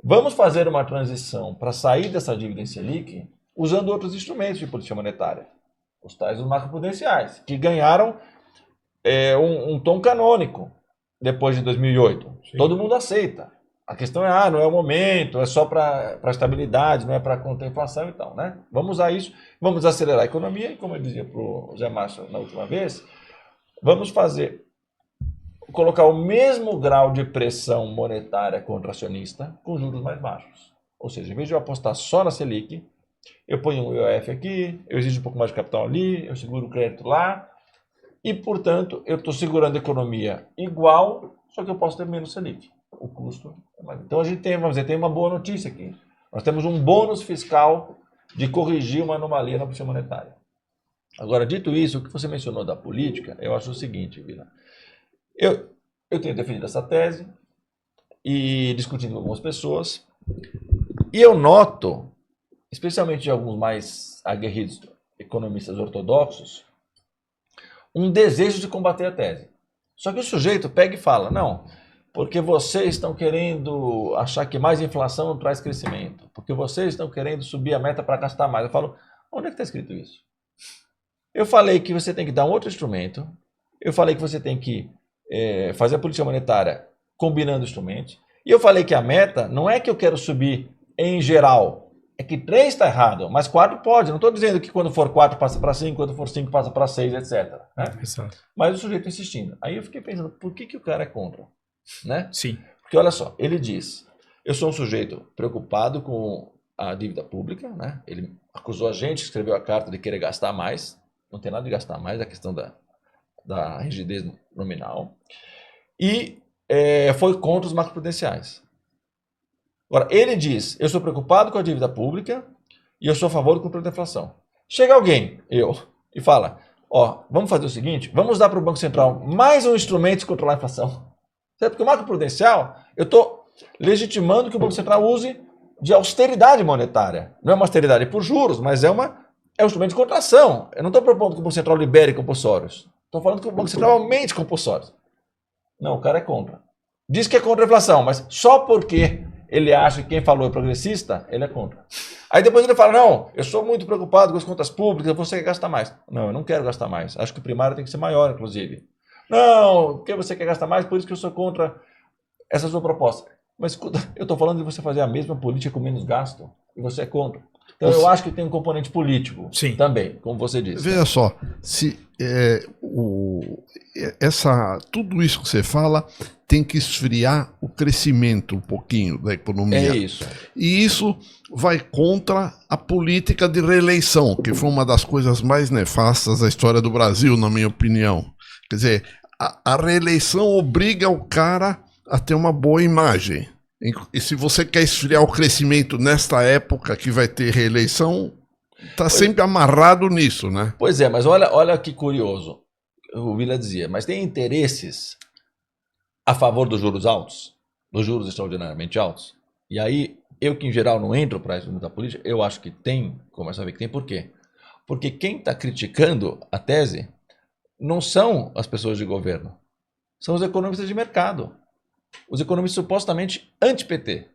Speaker 3: Vamos fazer uma transição para sair dessa dívida em Selic usando outros instrumentos de política monetária. Os tais dos macroprudenciais, que ganharam um tom canônico depois de 2008. Sim. Todo mundo aceita. A questão é, não é o momento, é só para estabilidade, não é para conter a inflação e tal, né? Vamos usar isso, vamos acelerar a economia e, como eu dizia para o Zé Márcio na última vez, vamos colocar o mesmo grau de pressão monetária contracionista com juros mais baixos. Ou seja, em vez de eu apostar só na Selic, eu ponho um IOF aqui, eu exijo um pouco mais de capital ali, eu seguro o crédito lá, e, portanto, eu estou segurando a economia igual, só que eu posso ter menos Selic. O custo é mais. Então, a gente tem uma boa notícia aqui. Nós temos um bônus fiscal de corrigir uma anomalia na política monetária. Agora, dito isso, o que você mencionou da política, eu acho o seguinte, Vila. Eu tenho defendido essa tese e discutindo com algumas pessoas, e eu noto, especialmente de alguns mais aguerridos economistas ortodoxos, um desejo de combater a tese. Só que o sujeito pega e fala, não, porque vocês estão querendo achar que mais inflação não traz crescimento, porque vocês estão querendo subir a meta para gastar mais. Eu falo, onde é que está escrito isso? Eu falei que você tem que dar um outro instrumento, eu falei que você tem que fazer a política monetária combinando instrumentos. E eu falei que a meta não é que eu quero subir em geral, é que 3 está errado, mas 4 pode. Não estou dizendo que quando for 4 passa para 5, quando for 5 passa para 6, etc. Né?
Speaker 1: Exato.
Speaker 3: Mas o sujeito insistindo. Aí eu fiquei pensando, por que o cara é contra? Né?
Speaker 1: Sim.
Speaker 3: Porque olha só, ele diz, eu sou um sujeito preocupado com a dívida pública, né? Ele acusou a gente, escreveu a carta de querer gastar mais, não tem nada de gastar mais, é a questão da rigidez nominal, e foi contra os macroprudenciais. Agora, ele diz, eu sou preocupado com a dívida pública e eu sou a favor do controle da inflação. Chega alguém, e fala, vamos fazer o seguinte, vamos dar para o Banco Central mais um instrumento de controlar a inflação. Certo? Porque o macroprudencial, eu estou legitimando que o Banco Central use de austeridade monetária. Não é uma austeridade por juros, mas é um instrumento de contração. Eu não estou propondo que o Banco Central libere compulsórios. Estou falando que o Banco Central aumente compulsórios. Não, o cara é contra. Diz que é contra a inflação, mas só porque ele acha que quem falou é progressista, ele é contra. Aí depois ele fala, não, eu sou muito preocupado com as contas públicas, você quer gastar mais. Não, eu não quero gastar mais. Acho que o primário tem que ser maior, inclusive. Não, porque você quer gastar mais, por isso que eu sou contra essa sua proposta. Mas escuta, eu estou falando de você fazer a mesma política com menos gasto, e você é contra. Então eu acho que tem um componente político também, como você disse.
Speaker 4: Veja só, se tudo isso que você fala tem que esfriar o crescimento um pouquinho da economia.
Speaker 3: É isso.
Speaker 4: E isso vai contra a política de reeleição, que foi uma das coisas mais nefastas da história do Brasil, na minha opinião. Quer dizer, a reeleição obriga o cara a ter uma boa imagem. E se você quer esfriar o crescimento nesta época que vai ter reeleição, está sempre amarrado nisso, né?
Speaker 3: Pois é, mas olha que curioso. O Vila dizia, mas tem interesses a favor dos juros altos, dos juros extraordinariamente altos. E aí, eu que em geral não entro para isso da política, eu acho que tem, começa a ver que tem, por quê? Porque quem está criticando a tese não são as pessoas de governo, são os economistas de mercado. Os economistas supostamente anti-PT.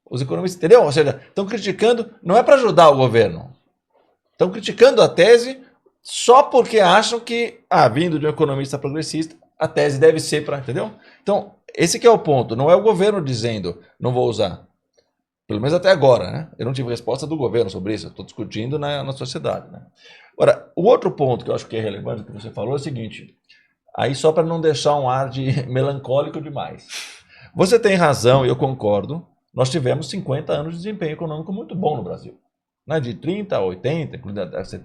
Speaker 3: Os economistas, entendeu? Ou seja, estão criticando, não é para ajudar o governo. Estão criticando a tese só porque acham que, vindo de um economista progressista, a tese deve ser para, entendeu? Então, esse que é o ponto. Não é o governo dizendo, não vou usar. Pelo menos até agora, né? Eu não tive resposta do governo sobre isso. Eu estou discutindo na sociedade, né? Agora, o outro ponto que eu acho que é relevante que você falou é o seguinte. Aí só para não deixar um ar de melancólico demais. Você tem razão, e eu concordo. Nós tivemos 50 anos de desempenho econômico muito bom no Brasil. Né? De 30 a 80,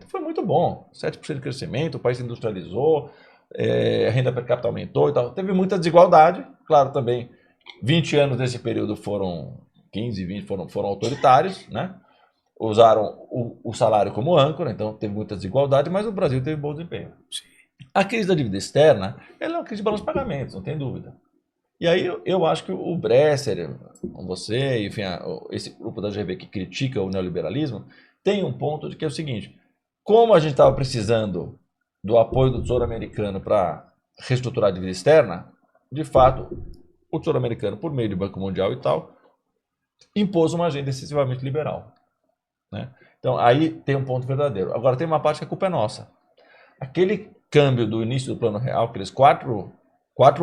Speaker 3: foi muito bom. 7% de crescimento, o país se industrializou, a renda per capita aumentou e tal. Teve muita desigualdade, claro também. 20 anos desse período foram, 15, 20 foram autoritários, né? Usaram o salário como âncora, então teve muita desigualdade, mas o Brasil teve bom desempenho.
Speaker 1: Sim.
Speaker 3: A crise da dívida externa, ela é uma crise de balanço de pagamentos, não tem dúvida. E aí eu acho que o Bresser, você, enfim, esse grupo da GV que critica o neoliberalismo, tem um ponto de que é o seguinte, como a gente estava precisando do apoio do Tesouro Americano para reestruturar a dívida externa, de fato, o Tesouro Americano, por meio do Banco Mundial e tal, impôs uma agenda excessivamente liberal. Né? Então, aí tem um ponto verdadeiro. Agora, tem uma parte que a culpa é nossa. Aquele câmbio do início do Plano Real, aqueles 4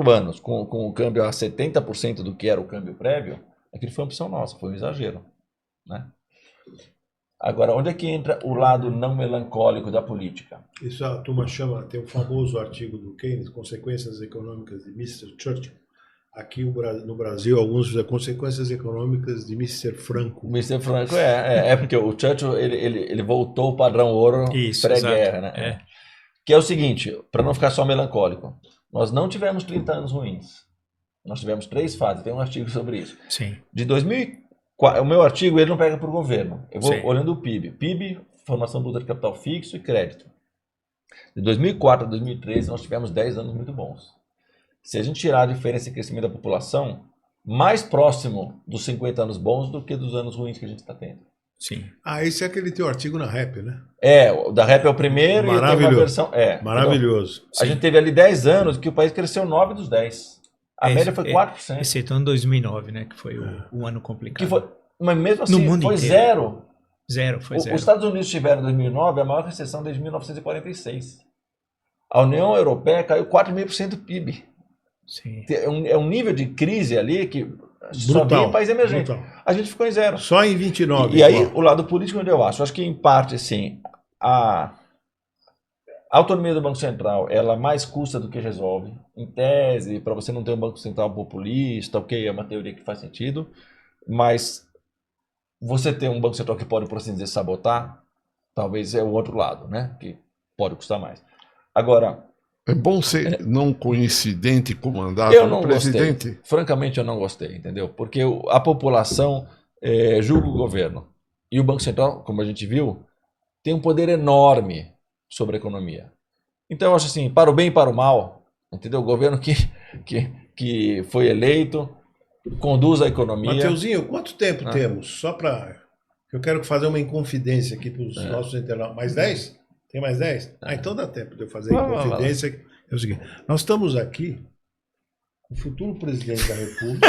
Speaker 3: anos, com o câmbio a 70% do que era o câmbio prévio, aquilo foi uma opção nossa, foi um exagero. Né? Agora, onde é que entra o lado não melancólico da política?
Speaker 2: Isso a turma chama, tem um famoso artigo do Keynes, Consequências Econômicas de Mr. Churchill. Aqui no Brasil, alguns dizem consequências econômicas de Mr. Franco.
Speaker 3: Mr. Franco porque o Churchill ele voltou ao padrão ouro pré-guerra, né? Que é o seguinte, para não ficar só melancólico, nós não tivemos 30 anos ruins. Nós tivemos 3 fases, tem um artigo sobre isso.
Speaker 1: Sim.
Speaker 3: De 2004, o meu artigo ele não pega por governo. Eu vou olhando o PIB. PIB, formação bruta de capital fixo e crédito. De 2004 a 2013, nós tivemos 10 anos muito bons. Se a gente tirar a diferença de crescimento da população, mais próximo dos 50 anos bons do que dos anos ruins que a gente está tendo.
Speaker 1: Sim.
Speaker 2: Esse é aquele teu artigo na REP, né?
Speaker 3: O da REP é o primeiro e tem uma versão...
Speaker 2: Maravilhoso.
Speaker 3: Então, a gente teve ali 10 anos que o país cresceu 9 dos 10. A média foi 4%.
Speaker 1: Exceto ano 2009, né? Que foi um ano complicado.
Speaker 3: Mas mesmo assim,
Speaker 1: no mundo
Speaker 3: foi
Speaker 1: inteiro.
Speaker 3: zero.
Speaker 1: Foi zero.
Speaker 3: Os Estados Unidos tiveram em 2009 a maior recessão desde 1946. A União Europeia caiu 4,5% do PIB.
Speaker 1: Sim.
Speaker 3: É um nível de crise ali que só vem em país emergente. A gente ficou em zero.
Speaker 2: Só em 29.
Speaker 3: E aí, o lado político, onde eu acho que em parte, assim, a autonomia do Banco Central, ela mais custa do que resolve. Em tese, para você não ter um Banco Central populista, ok, é uma teoria que faz sentido, mas você ter um Banco Central que pode, por assim dizer, sabotar, talvez é o outro lado, né? Que pode custar mais. Agora...
Speaker 4: É bom ser não coincidente comandar pelo presidente?
Speaker 3: Gostei. Francamente, eu não gostei, entendeu? Porque a população julga o governo. E o Banco Central, como a gente viu, tem um poder enorme sobre a economia. Então, eu acho assim, para o bem e para o mal, entendeu? O governo que foi eleito conduz a economia.
Speaker 2: Mateuzinho, quanto tempo temos? Só para... Eu quero fazer uma inconfidência aqui para os nossos internautas. Mais 10? Tem mais 10? Então dá tempo de eu fazer a inconfidência. É o seguinte, nós estamos aqui, o futuro presidente da República,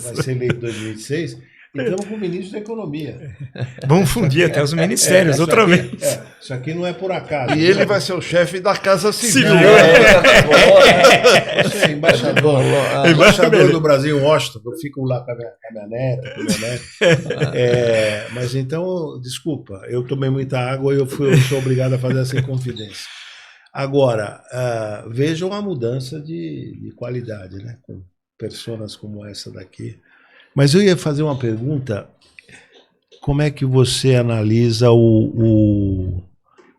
Speaker 2: vai ser eleito em 2026, e estamos com o ministro da Economia.
Speaker 1: Vamos fundir até os ministérios outra vez.
Speaker 2: Isso aqui não é por acaso.
Speaker 4: E ele vai ser o chefe da Casa Civil.
Speaker 2: Você é embaixador do Brasil em Washington. Eu fico lá com a minha neta, com o meu neto. Mas então, desculpa, eu tomei muita água e eu sou obrigado a fazer essa inconfidência. Agora, vejam a mudança de qualidade, né? Com pessoas como essa daqui. Mas eu ia fazer uma pergunta. Como é que você analisa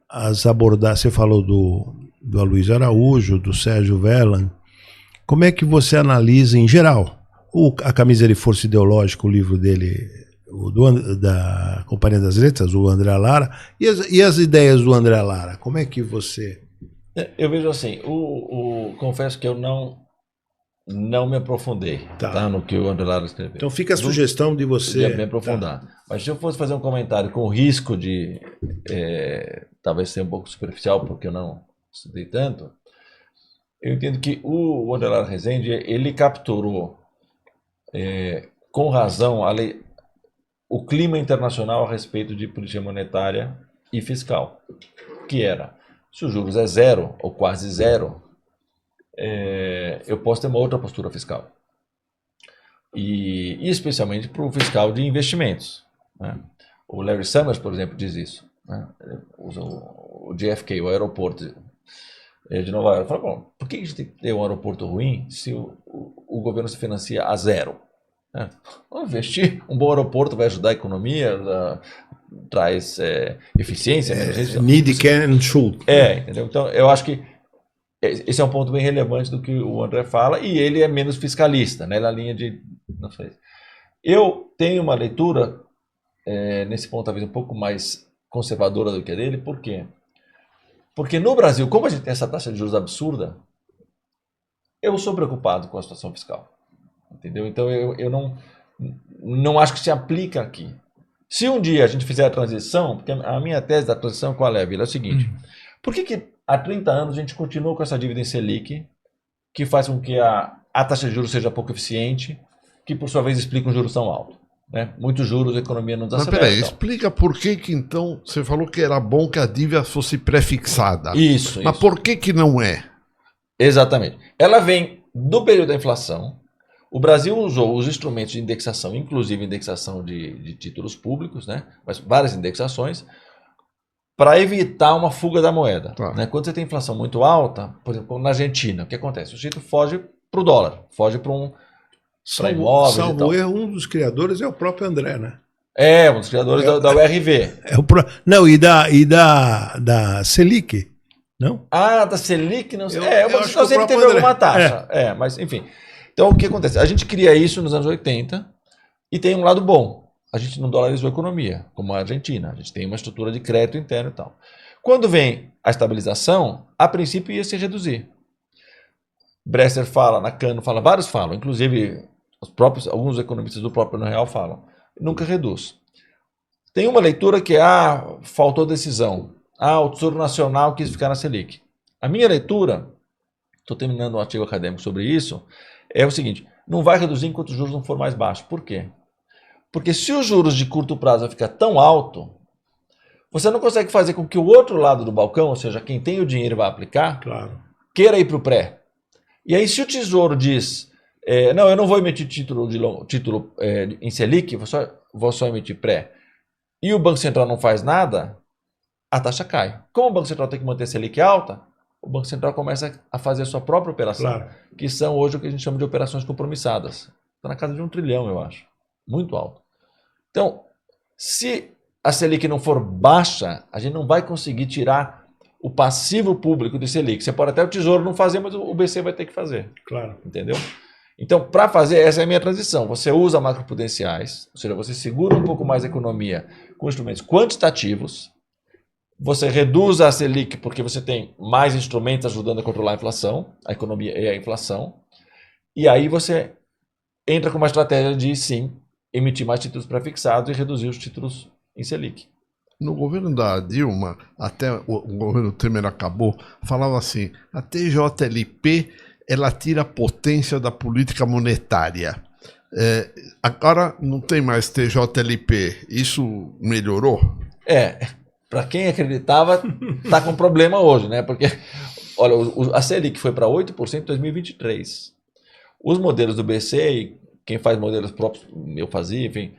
Speaker 2: as abordagens? Você falou do Aloysio Araújo, do Sérgio Vellan. Como é que você analisa, em geral, a Camisa de Força Ideológica, o livro dele, da Companhia das Letras, o André Lara, e as ideias do André Lara? Como é que você...
Speaker 3: Eu vejo assim, confesso que eu não me aprofundei no que o André Lara escreveu.
Speaker 2: Então fica a sugestão de você...
Speaker 3: me aprofundar. Mas se eu fosse fazer um comentário com o risco de talvez ser um pouco superficial, porque eu não estudei tanto, eu entendo que o André Lara Rezende, ele capturou com razão o clima internacional a respeito de política monetária e fiscal, que era, se os juros é zero ou quase zero, eu posso ter uma outra postura fiscal. E especialmente para o fiscal de investimentos. Né? O Larry Summers, por exemplo, diz isso. Né? Usa o JFK, o aeroporto de Nova York. Fala, bom, por que a gente tem que ter um aeroporto ruim se o governo se financia a zero? Né? Vamos investir. Um bom aeroporto vai ajudar a economia, traz eficiência.
Speaker 2: Need, can and should.
Speaker 3: Entendeu? Então, eu acho que esse é um ponto bem relevante do que o André fala, e ele é menos fiscalista, né, na linha de... Não sei. Eu tenho uma leitura, nesse ponto talvez um pouco mais conservadora do que a dele. Por quê? Porque no Brasil, como a gente tem essa taxa de juros absurda, eu sou preocupado com a situação fiscal. Entendeu? Então eu não acho que se aplica aqui. Se um dia a gente fizer a transição, porque a minha tese da transição qual é, Vila? É o seguinte, por que há 30 anos a gente continua com essa dívida em Selic, que faz com que a taxa de juros seja pouco eficiente, que por sua vez explica um juros tão alto? Né? Muitos juros, a economia não desacelera.
Speaker 4: Mas peraí, explica por que então você falou que era bom que a dívida fosse pré-fixada.
Speaker 3: Isso.
Speaker 4: Mas por que não é?
Speaker 3: Exatamente. Ela vem do período da inflação. O Brasil usou os instrumentos de indexação, inclusive indexação de títulos públicos, né? Mas várias indexações, para evitar uma fuga da moeda. Né? Quando você tem inflação muito alta, por exemplo, na Argentina, o que acontece? O título foge para o dólar, foge para imóveis.
Speaker 2: Salvo erro, um dos criadores é o próprio André, né?
Speaker 3: Um dos criadores da URV.
Speaker 2: Não, e da Selic, não?
Speaker 3: Da Selic, não sei. Eu sempre teve alguma taxa. Mas, enfim. Então, o que acontece? A gente cria isso nos anos 80 e tem um lado bom. A gente não dolarizou a economia, como a Argentina. A gente tem uma estrutura de crédito interno e tal. Quando vem a estabilização, a princípio ia se reduzir. Bresser fala, Nakano fala, vários falam, inclusive alguns economistas do próprio Real falam, nunca reduz. Tem uma leitura que faltou decisão. O Tesouro Nacional quis ficar na Selic. A minha leitura, estou terminando um artigo acadêmico sobre isso, é o seguinte, não vai reduzir enquanto os juros não for mais baixos. Por quê? Porque se os juros de curto prazo ficar tão alto, você não consegue fazer com que o outro lado do balcão, ou seja, quem tem o dinheiro vai aplicar, queira ir para o pré. E aí se o Tesouro diz, não, eu não vou emitir título em Selic, vou só emitir pré, e o Banco Central não faz nada, a taxa cai. Como o Banco Central tem que manter a Selic alta, o Banco Central começa a fazer a sua própria operação, que são hoje o que a gente chama de operações compromissadas. Está na casa de 1 trilhão, eu acho. Muito alto. Então, se a Selic não for baixa, a gente não vai conseguir tirar o passivo público de Selic. Você pode até o Tesouro não fazer, mas o BC vai ter que fazer. Entendeu? Então, para fazer, essa é a minha transição. Você usa macroprudenciais, ou seja, você segura um pouco mais a economia com instrumentos quantitativos, você reduz a Selic porque você tem mais instrumentos ajudando a controlar a inflação, a economia e a inflação, e aí você entra com uma estratégia de, sim, emitir mais títulos pré-fixados e reduzir os títulos em Selic.
Speaker 4: No governo da Dilma, até o governo Temer acabou, falava assim, a TJLP ela tira a potência da política monetária. Agora não tem mais TJLP, isso melhorou?
Speaker 3: Para quem acreditava, está com problema hoje, né? Porque, olha, a Selic foi para 8% em 2023. Os modelos do BC, quem faz modelos próprios, eu fazia, enfim,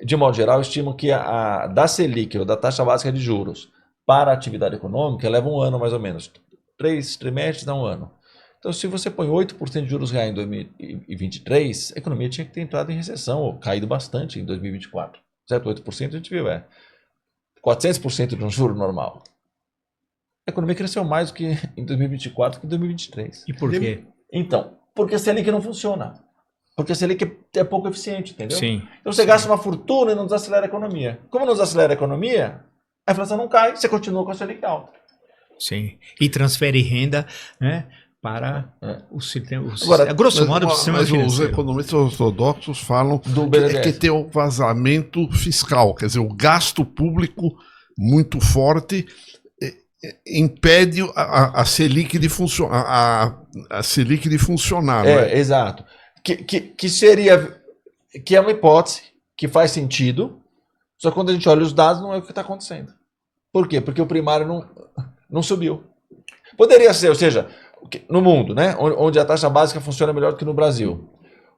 Speaker 3: de modo geral, estimam que da Selic, ou da taxa básica de juros, para a atividade econômica, leva um ano mais ou menos. 3 trimestres dá um ano. Então, se você põe 8% de juros reais em 2023, a economia tinha que ter entrado em recessão, ou caído bastante em 2024. Certo? 8% a gente viu, 400% de um juro normal. A economia cresceu mais do que em 2024 que em 2023.
Speaker 1: E por quê?
Speaker 3: Então, porque a Selic não funciona. Porque a Selic é pouco eficiente, entendeu?
Speaker 1: Sim.
Speaker 3: Então você gasta uma fortuna e não desacelera a economia. Como não desacelera a economia, a inflação não cai, você continua com a Selic alta.
Speaker 1: Sim. E transfere renda, né, para o sistema.
Speaker 4: Agora,
Speaker 1: grosso modo, o sistema financeiro.
Speaker 4: Os economistas ortodoxos falam que tem um vazamento fiscal, quer dizer, o gasto público muito forte impede a Selic de funcionar. A Selic de funcionar.
Speaker 3: Exato. Que é uma hipótese que faz sentido, só que quando a gente olha os dados não é o que está acontecendo. Por quê? Porque o primário não subiu. Poderia ser, ou seja, no mundo, né, onde a taxa básica funciona melhor do que no Brasil.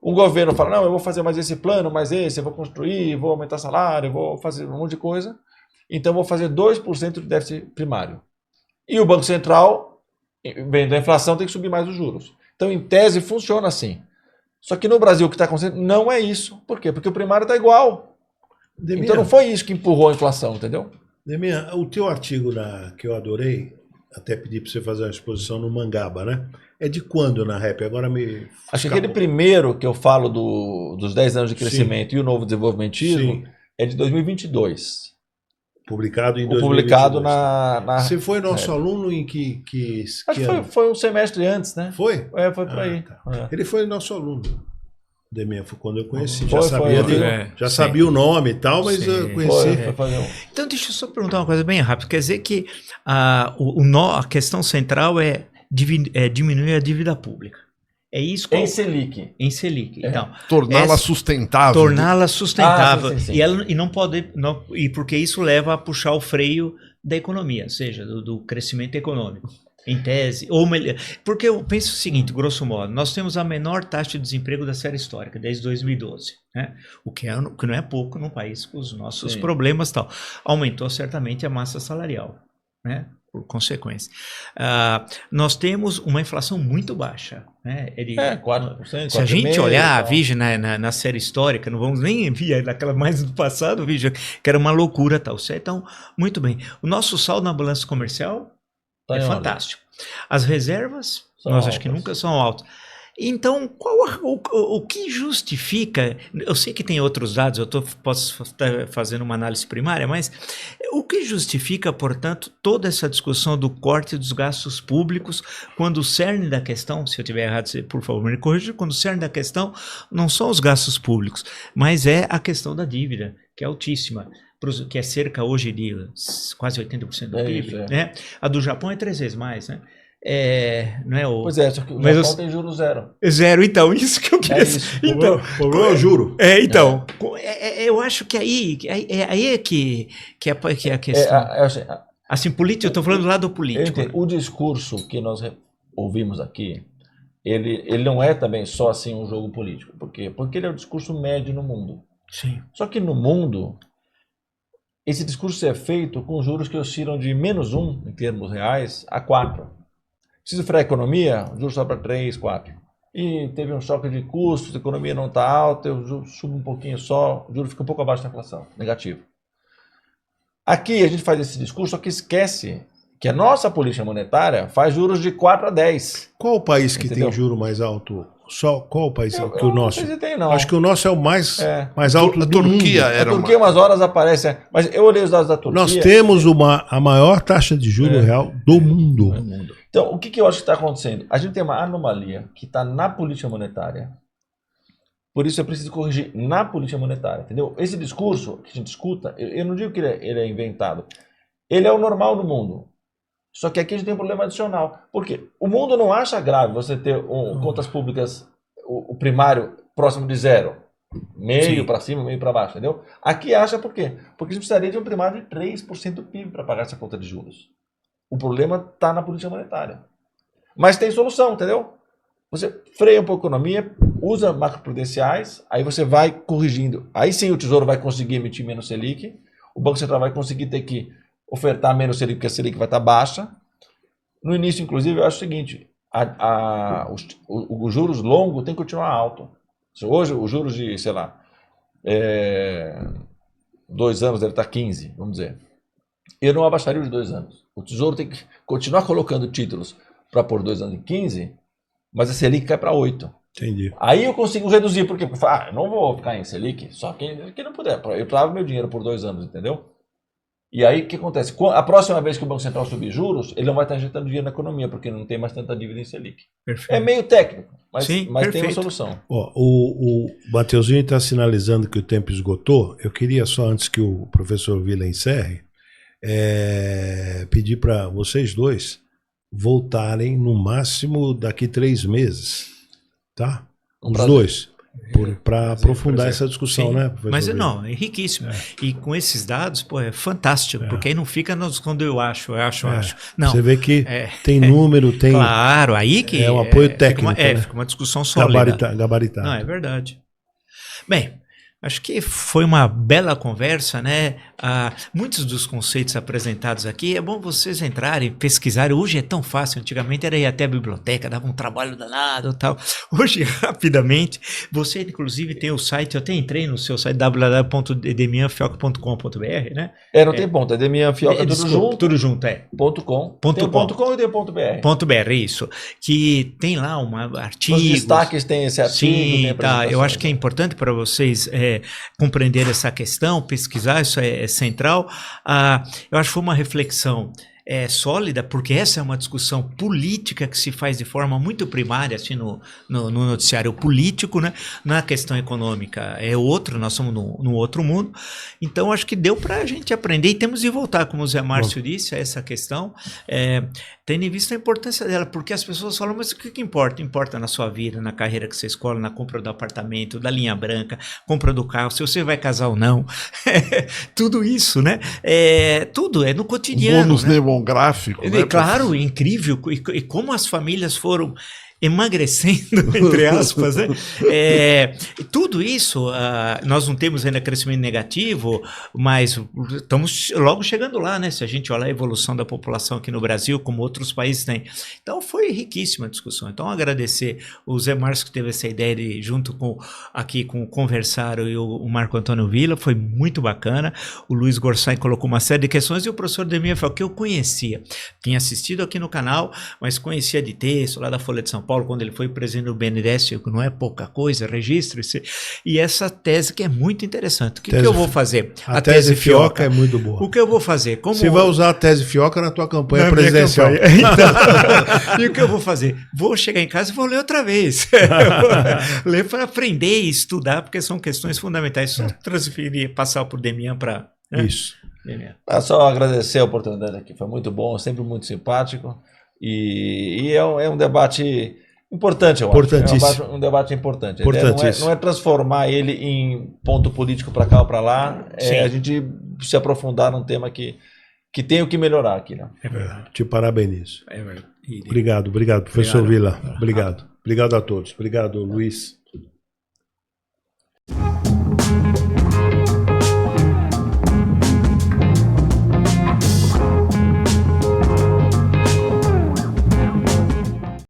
Speaker 3: Um governo fala, não, eu vou fazer mais esse plano, mais esse, eu vou construir, vou aumentar salário, vou fazer um monte de coisa, então eu vou fazer 2% de déficit primário. E o Banco Central, vendo a inflação, tem que subir mais os juros. Então, em tese, funciona assim. Só que no Brasil o que está acontecendo não é isso. Por quê? Porque o primário está igual. Então não foi isso que empurrou a inflação, entendeu?
Speaker 2: Deminha, o teu artigo que eu adorei, até pedi para você fazer uma exposição no Mangaba, né? É de quando na Rap? Agora me...
Speaker 3: Acho que aquele primeiro que eu falo dos 10 anos de crescimento e o novo desenvolvimentismo é de 2022.
Speaker 2: Publicado em 2022.
Speaker 3: Publicado na...
Speaker 2: Você foi nosso aluno em que
Speaker 3: Acho que foi um semestre antes, né?
Speaker 2: Foi?
Speaker 3: Foi por aí.
Speaker 2: Tá. Ele foi nosso aluno. Deminha, foi quando eu conheci. Já sabia o nome e tal, mas eu conheci.
Speaker 1: Então, deixa eu só perguntar uma coisa bem rápida. Quer dizer que a questão central é diminuir a dívida pública. É isso
Speaker 3: em Selic.
Speaker 1: Em Selic. Então,
Speaker 4: torná-la sustentável.
Speaker 1: Torná-la sustentável.
Speaker 3: Sim.
Speaker 1: E não pode. E porque isso leva a puxar o freio da economia, ou seja, do crescimento econômico. Em tese, ou melhor, porque eu penso o seguinte, grosso modo, nós temos a menor taxa de desemprego da série histórica, desde 2012, né? O que não é pouco num país com os nossos problemas e tal. Aumentou certamente a massa salarial, né? Por consequência. Nós temos uma inflação muito baixa, né?
Speaker 3: 4%.
Speaker 1: Se a gente olhar, veja, na série histórica, não vamos nem ver naquela mais do passado, veja, que era uma loucura tal. Então, muito bem. O nosso saldo na balança comercial é fantástico. As reservas, nós acho que nunca são altas. Então, o que justifica? Eu sei que tem outros dados, posso estar fazendo uma análise primária, mas o que justifica, portanto, toda essa discussão do corte dos gastos públicos, quando o cerne da questão, se eu estiver errado, por favor, me corrija, quando o cerne da questão não são os gastos públicos, mas é a questão da dívida, que é altíssima, que é cerca hoje de quase 80% do PIB. Né? A do Japão é 3 vezes mais, né? Não é
Speaker 3: pois é, só que o Japão tem juros zero.
Speaker 1: Zero, então, isso que eu queria dizer. Então,
Speaker 2: o juro.
Speaker 1: Então, eu acho que aí é que é a questão. Assim, político, eu estou falando do lado político.
Speaker 3: O discurso que nós ouvimos aqui, ele não é também só assim um jogo político. Por quê? Porque ele é o discurso médio no mundo.
Speaker 1: Sim.
Speaker 3: Só que no mundo, esse discurso é feito com juros que oscilam de -1, em termos reais, a 4. Preciso frear a economia, o juros sobe para 3, 4. E teve um choque de custos, a economia não está alta, o juro sube um pouquinho só, o juro fica um pouco abaixo da inflação, negativo. Aqui a gente faz esse discurso, só que esquece que a nossa política monetária faz juros de 4 a 10.
Speaker 2: Qual o país que tem juro mais alto? Qual o país que o nosso?
Speaker 3: Não sei, não.
Speaker 2: Acho que o nosso é o mais alto do
Speaker 4: Turquia
Speaker 2: mundo.
Speaker 4: era
Speaker 3: a Turquia umas horas aparece, mas eu olhei os dados da Turquia.
Speaker 2: Nós temos a maior taxa de juro real do mundo.
Speaker 3: Então, o que eu acho que está acontecendo? A gente tem uma anomalia que está na política monetária Por isso é preciso corrigir na política monetária, entendeu? Esse discurso que a gente escuta, eu não digo que ele é inventado. Ele é o normal no mundo. Só que aqui a gente tem um problema adicional. Por quê? O mundo não acha grave você ter contas públicas, o primário próximo de zero. Meio para cima, meio para baixo, entendeu? Aqui acha por quê? Porque a gente precisaria de um primário de 3% do PIB para pagar essa conta de juros. O problema está na política monetária. Mas tem solução, entendeu? Você freia um pouco a economia, usa macroprudenciais, aí você vai corrigindo. Aí sim o Tesouro vai conseguir emitir menos Selic, o Banco Central vai conseguir ter que ofertar menos Selic, porque a Selic vai estar baixa. No início, inclusive, eu acho o seguinte, os juros longos tem que continuar alto. Hoje, os juros de, sei lá, 2 anos deve estar 15, vamos dizer. Eu não abaixaria os 2 anos. O Tesouro tem que continuar colocando títulos para pôr 2 anos em 15, mas a Selic cai para 8.
Speaker 2: Entendi.
Speaker 3: Aí eu consigo reduzir, porque eu não vou ficar em Selic, só quem não puder. Eu trago meu dinheiro por 2 anos, entendeu? E aí o que acontece? A próxima vez que o Banco Central subir juros, ele não vai estar injetando dinheiro na economia, porque não tem mais tanta dívida em Selic.
Speaker 1: Perfeito.
Speaker 3: É meio técnico, mas tem uma
Speaker 1: perfeito.
Speaker 3: solução.
Speaker 2: Ó, o Mateuzinho está sinalizando que o tempo esgotou. Eu queria só, antes que o professor Vila encerre, pedir para vocês dois voltarem no máximo daqui 3 meses, tá? Os dois. Para aprofundar essa discussão, né, professor?
Speaker 1: Mas não, é riquíssimo. E com esses dados, pô, é fantástico, porque aí não fica quando eu acho. Não.
Speaker 2: Você vê que tem número, tem...
Speaker 1: Claro, aí que...
Speaker 2: É um apoio técnico,
Speaker 1: fica uma discussão sólida.
Speaker 2: Gabaritado.
Speaker 1: Não, é verdade. Bem, acho que foi uma bela conversa, né? Muitos dos conceitos apresentados aqui, é bom vocês entrarem, pesquisarem. Hoje é tão fácil, antigamente era ir até a biblioteca, dava um trabalho danado e tal. Hoje, rapidamente, você inclusive tem o site, eu até entrei no seu site, www.edemianfioca.com.br, né?
Speaker 3: Não tem ponto, Edemianfioca
Speaker 1: tudo junto,
Speaker 3: .com.
Speaker 1: Tem
Speaker 3: o .com e tem o
Speaker 1: .br, isso. Que tem lá artigos.
Speaker 3: Os destaques tem esse artigo.
Speaker 1: Sim, tá. Eu acho que é importante para vocês compreender essa questão, pesquisar, isso é central. Eu acho que foi uma reflexão sólida, porque essa é uma discussão política que se faz de forma muito primária assim, no noticiário político, né? Na questão econômica nós somos num outro mundo. Então acho que deu para a gente aprender e temos de voltar, como o Zé Márcio disse, a essa questão, tendo em vista a importância dela, porque as pessoas falam, mas o que importa? Importa na sua vida, na carreira que você escolhe, na compra do apartamento, da linha branca, compra do carro, se você vai casar ou não, tudo isso, né? Tudo é no cotidiano.
Speaker 4: Bônus,
Speaker 1: né?
Speaker 4: Demográfico, né?
Speaker 1: Claro, incrível, e como as famílias foram emagrecendo, entre aspas, né? Tudo isso, nós não temos ainda crescimento negativo, mas estamos logo chegando lá, né? Se a gente olhar a evolução da população aqui no Brasil, como outros países têm. Então foi riquíssima a discussão. Então agradecer o Zé Márcio que teve essa ideia de, junto com o Conversário e o Marco Antônio Villa, foi muito bacana. O Luiz Gorsay colocou uma série de questões e o professor Demir falou que eu conhecia. Tinha assistido aqui no canal, mas conhecia de texto lá da Folha de São Paulo, quando ele foi presidente do BNDES, não é pouca coisa, registre-se. E essa tese que é muito interessante. O que eu vou fazer?
Speaker 2: A tese Fioca é muito boa.
Speaker 1: O que eu vou fazer?
Speaker 2: Você vai usar a tese Fioca na tua campanha presidencial.
Speaker 1: Então, e o que eu vou fazer? Vou chegar em casa e vou ler outra vez. Ler para aprender e estudar, porque são questões fundamentais. Só transferir, passar por Demian para...
Speaker 2: Isso.
Speaker 3: Só agradecer a oportunidade aqui. Foi muito bom, sempre muito simpático. E é um debate importante, eu acho. É um debate importante. Não é transformar ele em ponto político para cá ou para lá. A gente se aprofundar num tema que tem o que melhorar aqui. Né?
Speaker 2: É verdade. Te parabenizo. É verdade. Obrigado, professor Villa. Obrigado a todos. Obrigado, Luiz.